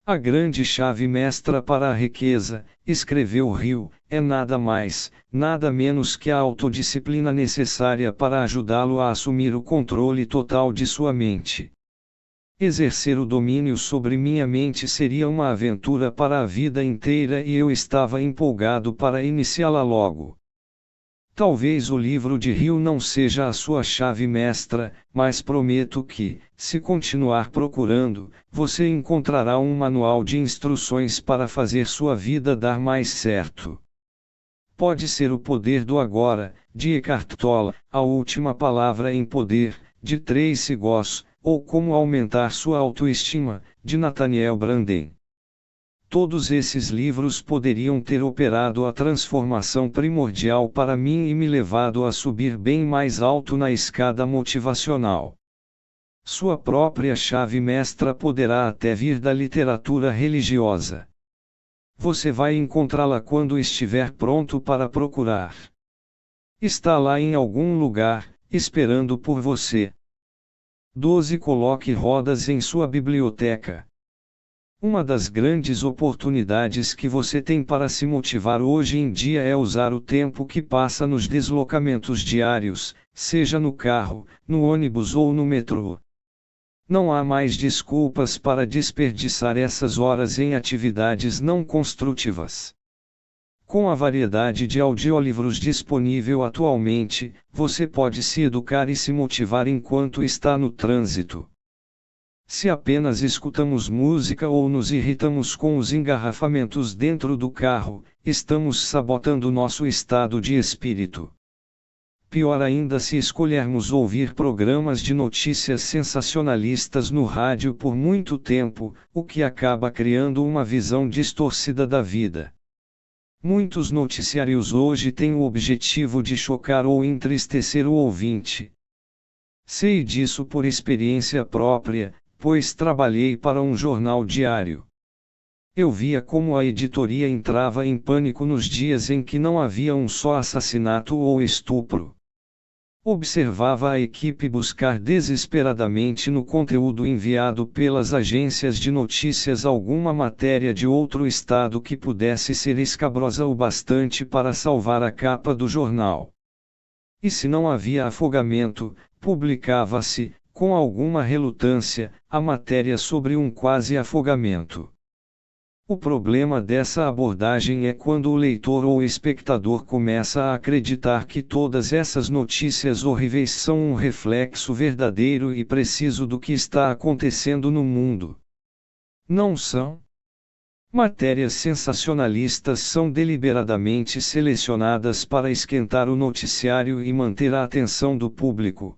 A grande chave mestra para a riqueza, escreveu Hill, é nada mais, nada menos que a autodisciplina necessária para ajudá-lo a assumir o controle total de sua mente. Exercer o domínio sobre minha mente seria uma aventura para a vida inteira e eu estava empolgado para iniciá-la logo. Talvez o livro de Hill não seja a sua chave mestra, mas prometo que, se continuar procurando, você encontrará um manual de instruções para fazer sua vida dar mais certo. Pode ser O Poder do Agora, de Eckhart Tolle, A Última Palavra em Poder, de Tracy Goss, ou Como Aumentar Sua Autoestima, de Nathaniel Branden. Todos esses livros poderiam ter operado a transformação primordial para mim e me levado a subir bem mais alto na escada motivacional. Sua própria chave mestra poderá até vir da literatura religiosa. Você vai encontrá-la quando estiver pronto para procurar. Está lá em algum lugar, esperando por você. 12. Coloque rodas em sua biblioteca. Uma das grandes oportunidades que você tem para se motivar hoje em dia é usar o tempo que passa nos deslocamentos diários, seja no carro, no ônibus ou no metrô. Não há mais desculpas para desperdiçar essas horas em atividades não construtivas. Com a variedade de audiolivros disponível atualmente, você pode se educar e se motivar enquanto está no trânsito. Se apenas escutamos música ou nos irritamos com os engarrafamentos dentro do carro, estamos sabotando nosso estado de espírito. Pior ainda se escolhermos ouvir programas de notícias sensacionalistas no rádio por muito tempo, o que acaba criando uma visão distorcida da vida. Muitos noticiários hoje têm o objetivo de chocar ou entristecer o ouvinte. Sei disso por experiência própria, pois trabalhei para um jornal diário. Eu via como a editoria entrava em pânico nos dias em que não havia um só assassinato ou estupro. Observava a equipe buscar desesperadamente no conteúdo enviado pelas agências de notícias alguma matéria de outro estado que pudesse ser escabrosa o bastante para salvar a capa do jornal. E se não havia afogamento, publicava-se, com alguma relutância, a matéria sobre um quase afogamento. O problema dessa abordagem é quando o leitor ou espectador começa a acreditar que todas essas notícias horríveis são um reflexo verdadeiro e preciso do que está acontecendo no mundo. Não são? Matérias sensacionalistas são deliberadamente selecionadas para esquentar o noticiário e manter a atenção do público.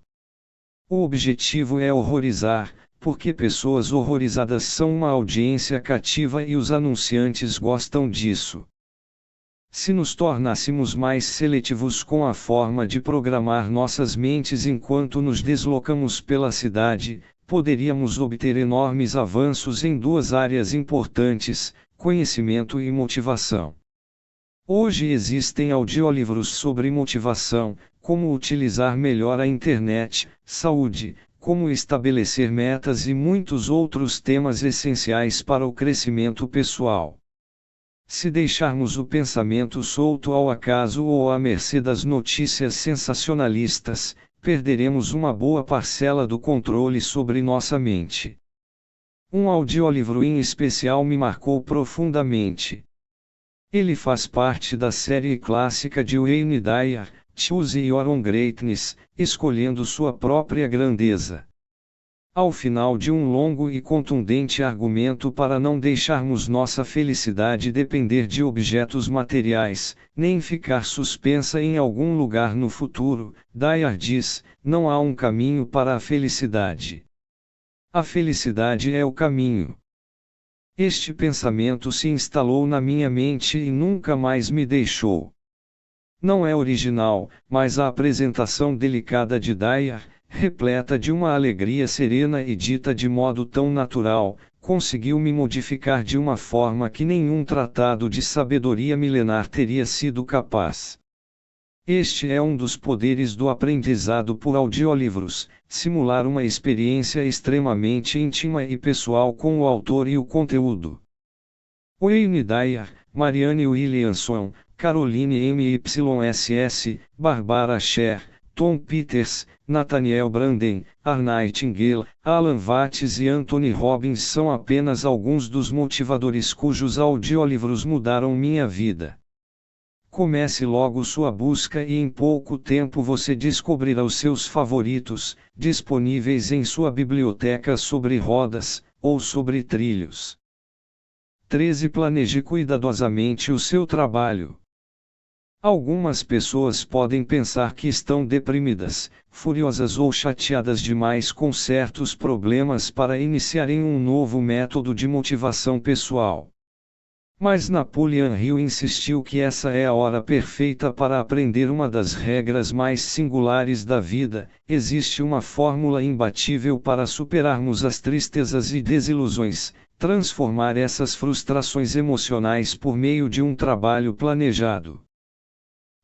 O objetivo é horrorizar, porque pessoas horrorizadas são uma audiência cativa e os anunciantes gostam disso. Se nos tornássemos mais seletivos com a forma de programar nossas mentes enquanto nos deslocamos pela cidade, poderíamos obter enormes avanços em duas áreas importantes: conhecimento e motivação. Hoje existem audiolivros sobre motivação, como utilizar melhor a internet, saúde, como estabelecer metas e muitos outros temas essenciais para o crescimento pessoal. Se deixarmos o pensamento solto ao acaso ou à mercê das notícias sensacionalistas, perderemos uma boa parcela do controle sobre nossa mente. Um audiolivro em especial me marcou profundamente. Ele faz parte da série clássica de Wayne Dyer, Choose Your Own Greatness, escolhendo sua própria grandeza. Ao final de um longo e contundente argumento para não deixarmos nossa felicidade depender de objetos materiais, nem ficar suspensa em algum lugar no futuro, Dyer diz: não há um caminho para a felicidade. A felicidade é o caminho. Este pensamento se instalou na minha mente e nunca mais me deixou. Não é original, mas a apresentação delicada de Dyer, repleta de uma alegria serena e dita de modo tão natural, conseguiu me modificar de uma forma que nenhum tratado de sabedoria milenar teria sido capaz. Este é um dos poderes do aprendizado por audiolivros: simular uma experiência extremamente íntima e pessoal com o autor e o conteúdo. Wayne Dyer, Marianne Williamson, Caroline MYSS, Barbara Sher, Tom Peters, Nathaniel Branden, Nightingale, Alan Watts e Anthony Robbins são apenas alguns dos motivadores cujos audiolivros mudaram minha vida. Comece logo sua busca e em pouco tempo você descobrirá os seus favoritos, disponíveis em sua biblioteca sobre rodas, ou sobre trilhos. 13. Planeje cuidadosamente o seu trabalho. Algumas pessoas podem pensar que estão deprimidas, furiosas ou chateadas demais com certos problemas para iniciarem um novo método de motivação pessoal. Mas Napoleon Hill insistiu que essa é a hora perfeita para aprender uma das regras mais singulares da vida: existe uma fórmula imbatível para superarmos as tristezas e desilusões, transformar essas frustrações emocionais por meio de um trabalho planejado.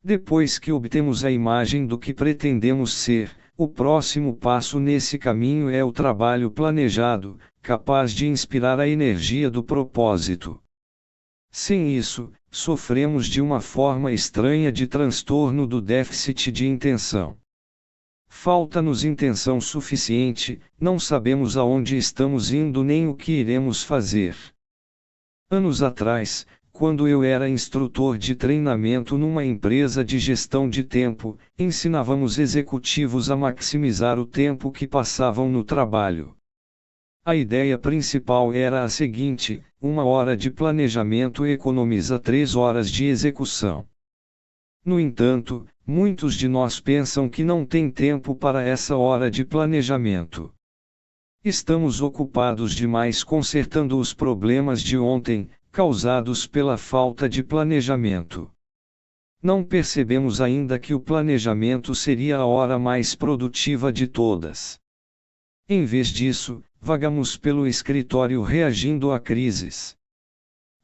Depois que obtemos a imagem do que pretendemos ser, o próximo passo nesse caminho é o trabalho planejado, capaz de inspirar a energia do propósito. Sem isso, sofremos de uma forma estranha de transtorno do déficit de intenção. Falta-nos intenção suficiente, não sabemos aonde estamos indo nem o que iremos fazer. Anos atrás, quando eu era instrutor de treinamento numa empresa de gestão de tempo, ensinávamos executivos a maximizar o tempo que passavam no trabalho. A ideia principal era a seguinte: 1 hora de planejamento economiza 3 horas de execução. No entanto, muitos de nós pensam que não têm tempo para essa hora de planejamento. Estamos ocupados demais consertando os problemas de ontem, causados pela falta de planejamento. Não percebemos ainda que o planejamento seria a hora mais produtiva de todas. Em vez disso, vagamos pelo escritório reagindo a crises.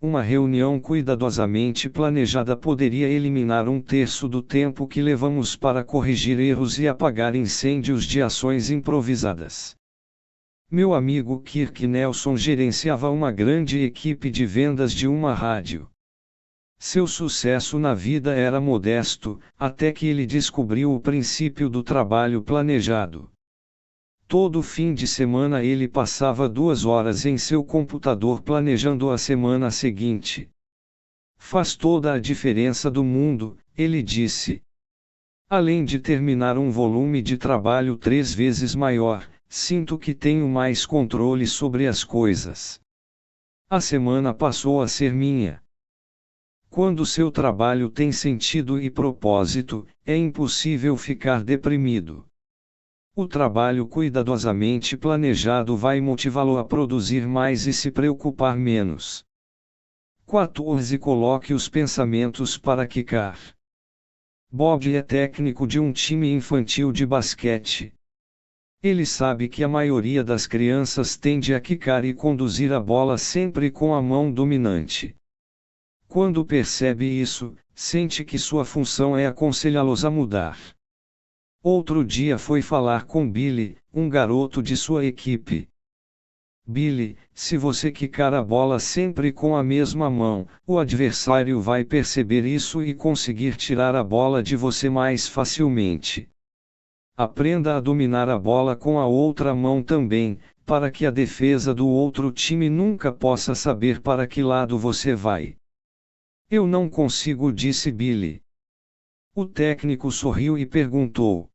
Uma reunião cuidadosamente planejada poderia eliminar 1/3 do tempo que levamos para corrigir erros e apagar incêndios de ações improvisadas. Meu amigo Kirk Nelson gerenciava uma grande equipe de vendas de uma rádio. Seu sucesso na vida era modesto, até que ele descobriu o princípio do trabalho planejado. Todo fim de semana ele passava 2 horas em seu computador planejando a semana seguinte. Faz toda a diferença do mundo, ele disse. Além de terminar um volume de trabalho 3 vezes maior, sinto que tenho mais controle sobre as coisas. A semana passou a ser minha. Quando seu trabalho tem sentido e propósito, é impossível ficar deprimido. O trabalho cuidadosamente planejado vai motivá-lo a produzir mais e se preocupar menos. 14. Coloque os pensamentos para quicar. Bob é técnico de um time infantil de basquete. Ele sabe que a maioria das crianças tende a quicar e conduzir a bola sempre com a mão dominante. Quando percebe isso, sente que sua função é aconselhá-los a mudar. Outro dia foi falar com Billy, um garoto de sua equipe. Billy, se você quicar a bola sempre com a mesma mão, o adversário vai perceber isso e conseguir tirar a bola de você mais facilmente. Aprenda a dominar a bola com a outra mão também, para que a defesa do outro time nunca possa saber para que lado você vai. Eu não consigo, disse Billy. O técnico sorriu e perguntou: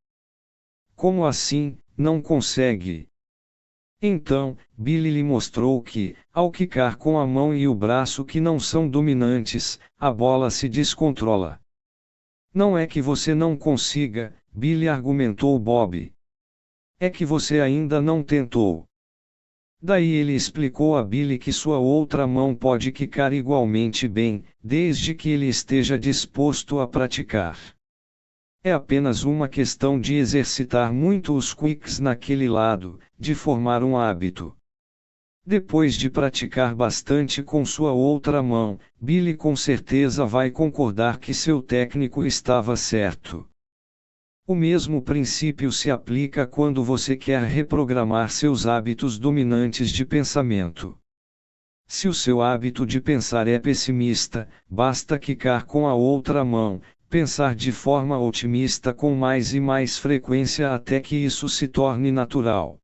como assim, não consegue? Então, Billy lhe mostrou que, ao quicar com a mão e o braço que não são dominantes, a bola se descontrola. Não é que você não consiga, Billy argumentou Bob. É que você ainda não tentou. Daí ele explicou a Billy que sua outra mão pode quicar igualmente bem, desde que ele esteja disposto a praticar. É apenas uma questão de exercitar muito os quicks naquele lado, de formar um hábito. Depois de praticar bastante com sua outra mão, Billy com certeza vai concordar que seu técnico estava certo. O mesmo princípio se aplica quando você quer reprogramar seus hábitos dominantes de pensamento. Se o seu hábito de pensar é pessimista, basta quicar com a outra mão, pensar de forma otimista com mais e mais frequência até que isso se torne natural.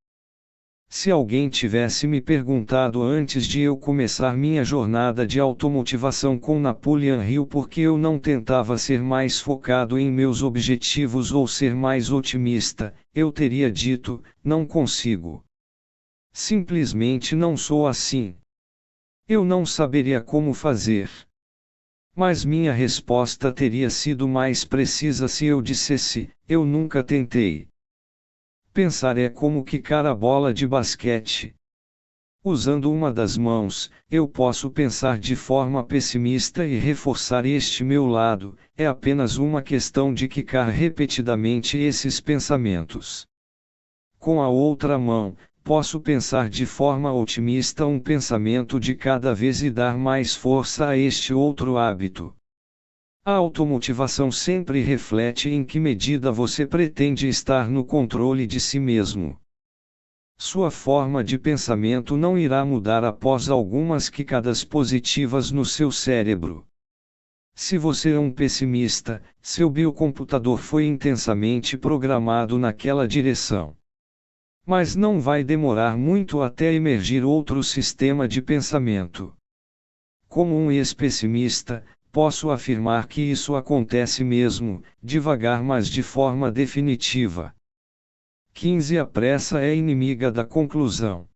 Se alguém tivesse me perguntado antes de eu começar minha jornada de automotivação com Napoleon Hill por que eu não tentava ser mais focado em meus objetivos ou ser mais otimista, eu teria dito: não consigo. Simplesmente não sou assim. Eu não saberia como fazer. Mas minha resposta teria sido mais precisa se eu dissesse: eu nunca tentei. Pensar é como quicar a bola de basquete. Usando uma das mãos, eu posso pensar de forma pessimista e reforçar este meu lado, é apenas uma questão de quicar repetidamente esses pensamentos. Com a outra mão, posso pensar de forma otimista um pensamento de cada vez e dar mais força a este outro hábito. A automotivação sempre reflete em que medida você pretende estar no controle de si mesmo. Sua forma de pensamento não irá mudar após algumas quicadas positivas no seu cérebro. Se você é um pessimista, seu biocomputador foi intensamente programado naquela direção. Mas não vai demorar muito até emergir outro sistema de pensamento. Como um ex-pessimista, posso afirmar que isso acontece mesmo, devagar mas de forma definitiva. 15. A pressa é inimiga da conclusão.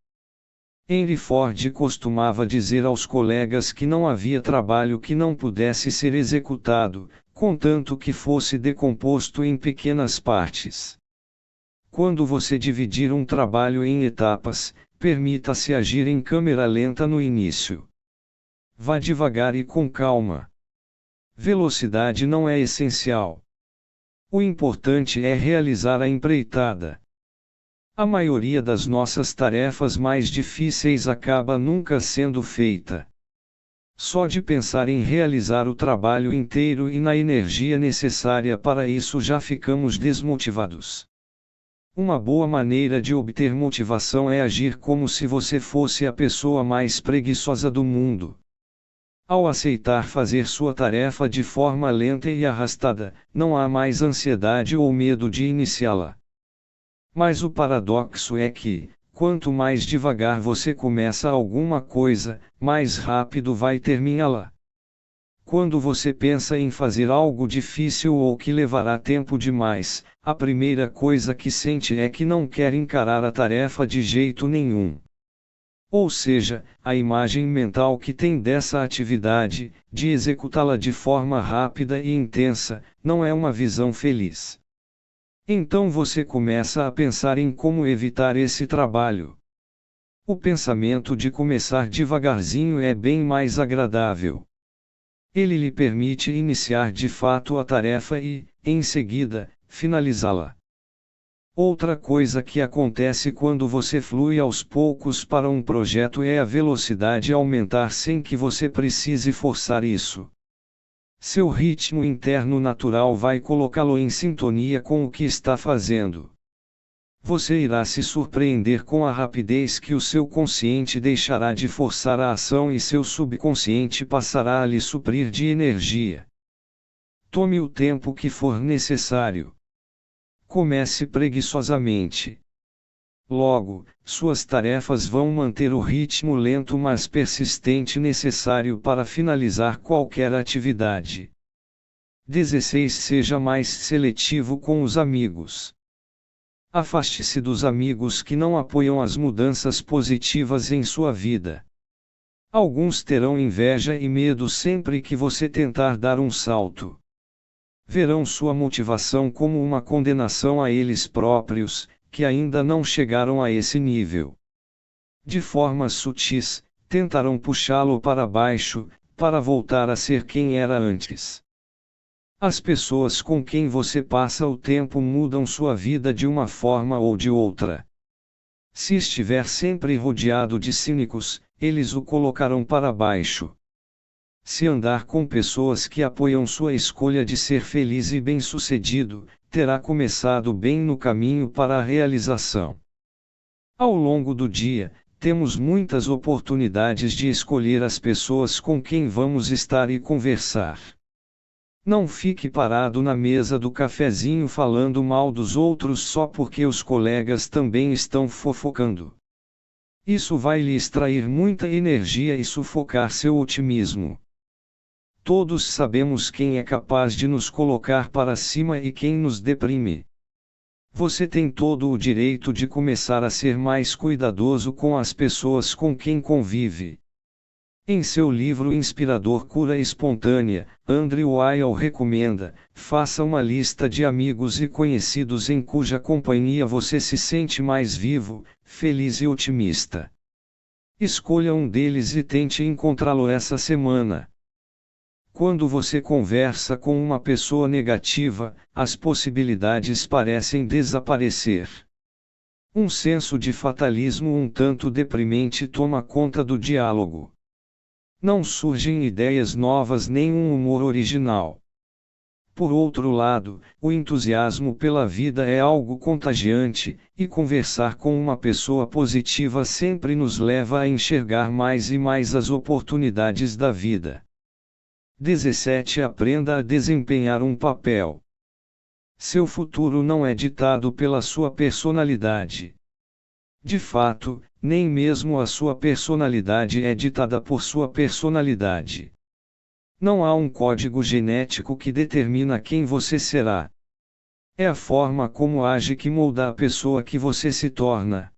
Henry Ford costumava dizer aos colegas que não havia trabalho que não pudesse ser executado, contanto que fosse decomposto em pequenas partes. Quando você dividir um trabalho em etapas, permita-se agir em câmera lenta no início. Vá devagar e com calma. Velocidade não é essencial. O importante é realizar a empreitada. A maioria das nossas tarefas mais difíceis acaba nunca sendo feita. Só de pensar em realizar o trabalho inteiro e na energia necessária para isso já ficamos desmotivados. Uma boa maneira de obter motivação é agir como se você fosse a pessoa mais preguiçosa do mundo. Ao aceitar fazer sua tarefa de forma lenta e arrastada, não há mais ansiedade ou medo de iniciá-la. Mas o paradoxo é que, quanto mais devagar você começa alguma coisa, mais rápido vai terminá-la. Quando você pensa em fazer algo difícil ou que levará tempo demais, a primeira coisa que sente é que não quer encarar a tarefa de jeito nenhum. Ou seja, a imagem mental que tem dessa atividade, de executá-la de forma rápida e intensa, não é uma visão feliz. Então você começa a pensar em como evitar esse trabalho. O pensamento de começar devagarzinho é bem mais agradável. Ele lhe permite iniciar de fato a tarefa e, em seguida, finalizá-la. Outra coisa que acontece quando você flui aos poucos para um projeto é a velocidade aumentar sem que você precise forçar isso. Seu ritmo interno natural vai colocá-lo em sintonia com o que está fazendo. Você irá se surpreender com a rapidez que o seu consciente deixará de forçar a ação e seu subconsciente passará a lhe suprir de energia. Tome o tempo que for necessário. Comece preguiçosamente. Logo, suas tarefas vão manter o ritmo lento mas persistente necessário para finalizar qualquer atividade. 16. Seja mais seletivo com os amigos. Afaste-se dos amigos que não apoiam as mudanças positivas em sua vida. Alguns terão inveja e medo sempre que você tentar dar um salto. Verão sua motivação como uma condenação a eles próprios, que ainda não chegaram a esse nível. De formas sutis, tentarão puxá-lo para baixo, para voltar a ser quem era antes. As pessoas com quem você passa o tempo mudam sua vida de uma forma ou de outra. Se estiver sempre rodeado de cínicos, eles o colocarão para baixo. Se andar com pessoas que apoiam sua escolha de ser feliz e bem-sucedido, terá começado bem no caminho para a realização. Ao longo do dia, temos muitas oportunidades de escolher as pessoas com quem vamos estar e conversar. Não fique parado na mesa do cafezinho falando mal dos outros só porque os colegas também estão fofocando. Isso vai lhe extrair muita energia e sufocar seu otimismo. Todos sabemos quem é capaz de nos colocar para cima e quem nos deprime. Você tem todo o direito de começar a ser mais cuidadoso com as pessoas com quem convive. Em seu livro inspirador Cura Espontânea, Andrew Weil recomenda: faça uma lista de amigos e conhecidos em cuja companhia você se sente mais vivo, feliz e otimista. Escolha um deles e tente encontrá-lo essa semana. Quando você conversa com uma pessoa negativa, as possibilidades parecem desaparecer. Um senso de fatalismo um tanto deprimente toma conta do diálogo. Não surgem ideias novas nem um humor original. Por outro lado, o entusiasmo pela vida é algo contagiante, e conversar com uma pessoa positiva sempre nos leva a enxergar mais e mais as oportunidades da vida. 17. Aprenda a desempenhar um papel. Seu futuro não é ditado pela sua personalidade. De fato, nem mesmo a sua personalidade é ditada por sua personalidade. Não há um código genético que determina quem você será. É a forma como age que molda a pessoa que você se torna.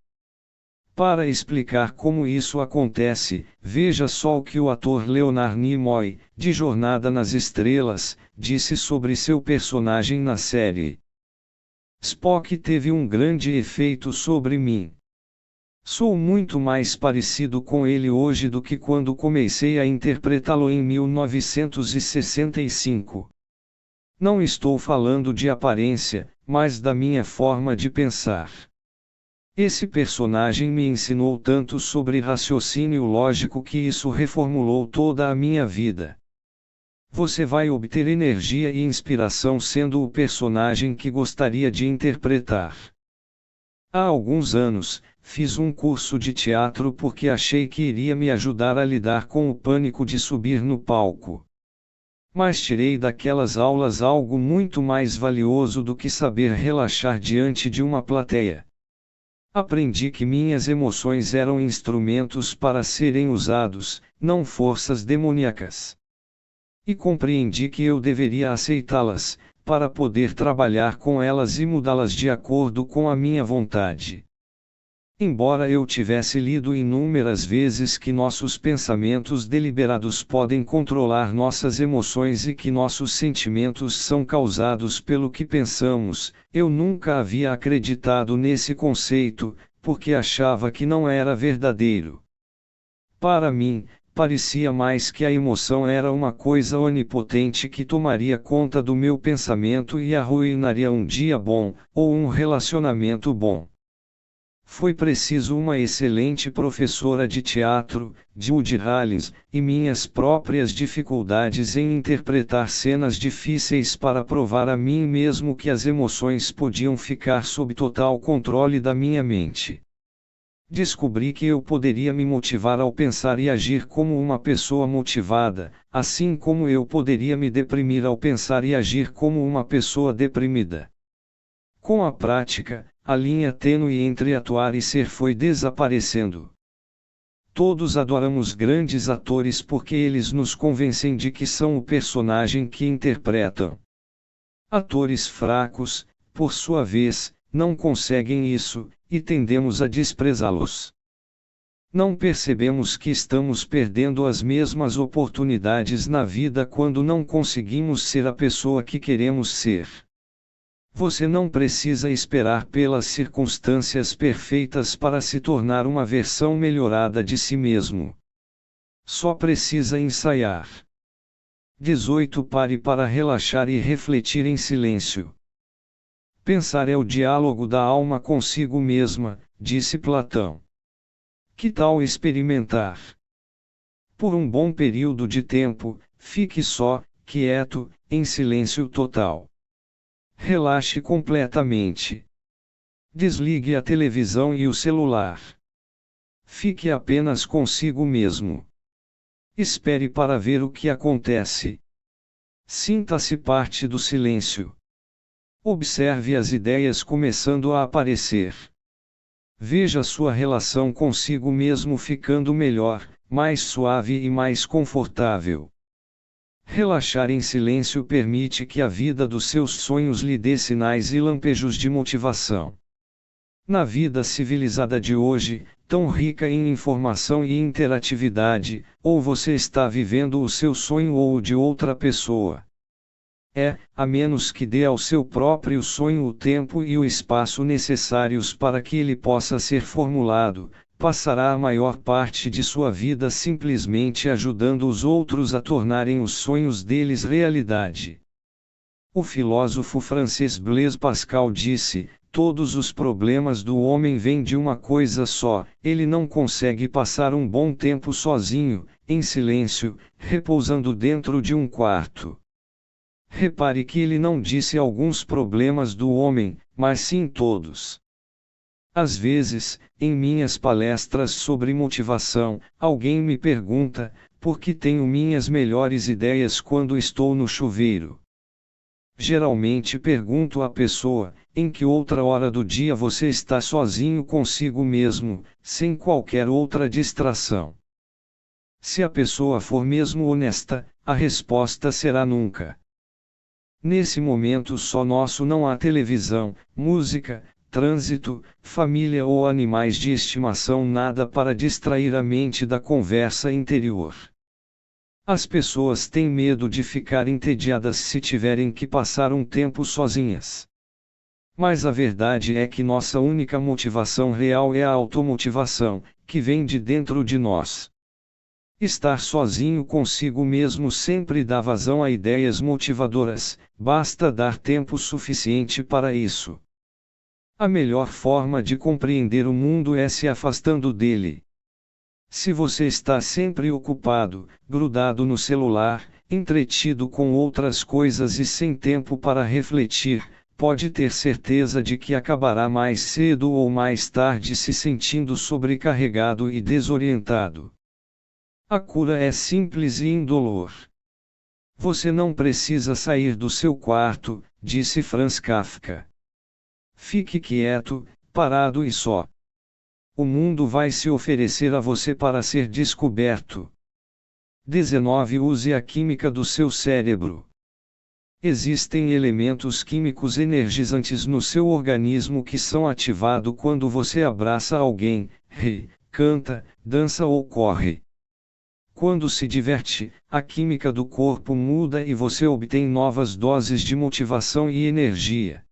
Para explicar como isso acontece, veja só o que o ator Leonard Nimoy, de Jornada nas Estrelas, disse sobre seu personagem na série. Spock teve um grande efeito sobre mim. Sou muito mais parecido com ele hoje do que quando comecei a interpretá-lo em 1965. Não estou falando de aparência, mas da minha forma de pensar. Esse personagem me ensinou tanto sobre raciocínio lógico que isso reformulou toda a minha vida. Você vai obter energia e inspiração sendo o personagem que gostaria de interpretar. Há alguns anos, fiz um curso de teatro porque achei que iria me ajudar a lidar com o pânico de subir no palco. Mas tirei daquelas aulas algo muito mais valioso do que saber relaxar diante de uma plateia. Aprendi que minhas emoções eram instrumentos para serem usados, não forças demoníacas. E compreendi que eu deveria aceitá-las, para poder trabalhar com elas e mudá-las de acordo com a minha vontade. Embora eu tivesse lido inúmeras vezes que nossos pensamentos deliberados podem controlar nossas emoções e que nossos sentimentos são causados pelo que pensamos, eu nunca havia acreditado nesse conceito, porque achava que não era verdadeiro. Para mim, parecia mais que a emoção era uma coisa onipotente que tomaria conta do meu pensamento e arruinaria um dia bom, ou um relacionamento bom. Foi preciso uma excelente professora de teatro, Judy Rollins, e minhas próprias dificuldades em interpretar cenas difíceis para provar a mim mesmo que as emoções podiam ficar sob total controle da minha mente. Descobri que eu poderia me motivar ao pensar e agir como uma pessoa motivada, assim como eu poderia me deprimir ao pensar e agir como uma pessoa deprimida. Com a prática, a linha tênue entre atuar e ser foi desaparecendo. Todos adoramos grandes atores porque eles nos convencem de que são o personagem que interpretam. Atores fracos, por sua vez, não conseguem isso, e tendemos a desprezá-los. Não percebemos que estamos perdendo as mesmas oportunidades na vida quando não conseguimos ser a pessoa que queremos ser. Você não precisa esperar pelas circunstâncias perfeitas para se tornar uma versão melhorada de si mesmo. Só precisa ensaiar. 18. Pare para relaxar e refletir em silêncio. Pensar é o diálogo da alma consigo mesma, disse Platão. Que tal experimentar? Por um bom período de tempo, fique só, quieto, em silêncio total. Relaxe completamente. Desligue a televisão e o celular. Fique apenas consigo mesmo. Espere para ver o que acontece. Sinta-se parte do silêncio. Observe as ideias começando a aparecer. Veja sua relação consigo mesmo ficando melhor, mais suave e mais confortável. Relaxar em silêncio permite que a vida dos seus sonhos lhe dê sinais e lampejos de motivação. Na vida civilizada de hoje, tão rica em informação e interatividade, ou você está vivendo o seu sonho ou o de outra pessoa. A menos que dê ao seu próprio sonho o tempo e o espaço necessários para que ele possa ser formulado, passará a maior parte de sua vida simplesmente ajudando os outros a tornarem os sonhos deles realidade. O filósofo francês Blaise Pascal disse: todos os problemas do homem vêm de uma coisa só, ele não consegue passar um bom tempo sozinho, em silêncio, repousando dentro de um quarto. Repare que ele não disse alguns problemas do homem, mas sim todos. Às vezes, em minhas palestras sobre motivação, alguém me pergunta: por que tenho minhas melhores ideias quando estou no chuveiro? Geralmente pergunto à pessoa: em que outra hora do dia você está sozinho consigo mesmo, sem qualquer outra distração? Se a pessoa for mesmo honesta, a resposta será nunca. Nesse momento só nosso não há televisão, música, trânsito, família ou animais de estimação, nada para distrair a mente da conversa interior. As pessoas têm medo de ficar entediadas se tiverem que passar um tempo sozinhas. Mas a verdade é que nossa única motivação real é a automotivação, que vem de dentro de nós. Estar sozinho consigo mesmo sempre dá vazão a ideias motivadoras, basta dar tempo suficiente para isso. A melhor forma de compreender o mundo é se afastando dele. Se você está sempre ocupado, grudado no celular, entretido com outras coisas e sem tempo para refletir, pode ter certeza de que acabará mais cedo ou mais tarde se sentindo sobrecarregado e desorientado. A cura é simples e indolor. Você não precisa sair do seu quarto, disse Franz Kafka. Fique quieto, parado e só. O mundo vai se oferecer a você para ser descoberto. 19. Use a química do seu cérebro. Existem elementos químicos energizantes no seu organismo que são ativados quando você abraça alguém, ri, canta, dança ou corre. Quando se diverte, a química do corpo muda e você obtém novas doses de motivação e energia.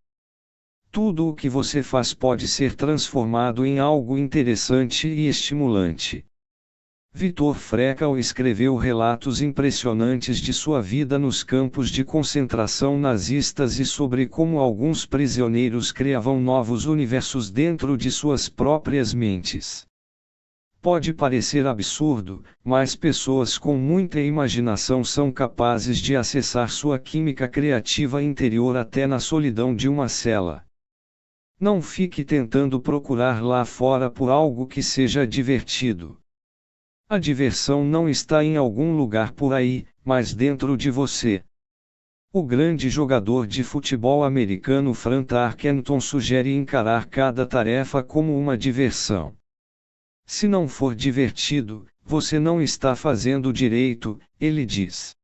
Tudo o que você faz pode ser transformado em algo interessante e estimulante. Vitor Frankl escreveu relatos impressionantes de sua vida nos campos de concentração nazistas e sobre como alguns prisioneiros criavam novos universos dentro de suas próprias mentes. Pode parecer absurdo, mas pessoas com muita imaginação são capazes de acessar sua química criativa interior até na solidão de uma cela. Não fique tentando procurar lá fora por algo que seja divertido. A diversão não está em algum lugar por aí, mas dentro de você. O grande jogador de futebol americano Frank Tarkenton sugere encarar cada tarefa como uma diversão. Se não for divertido, você não está fazendo direito, ele diz.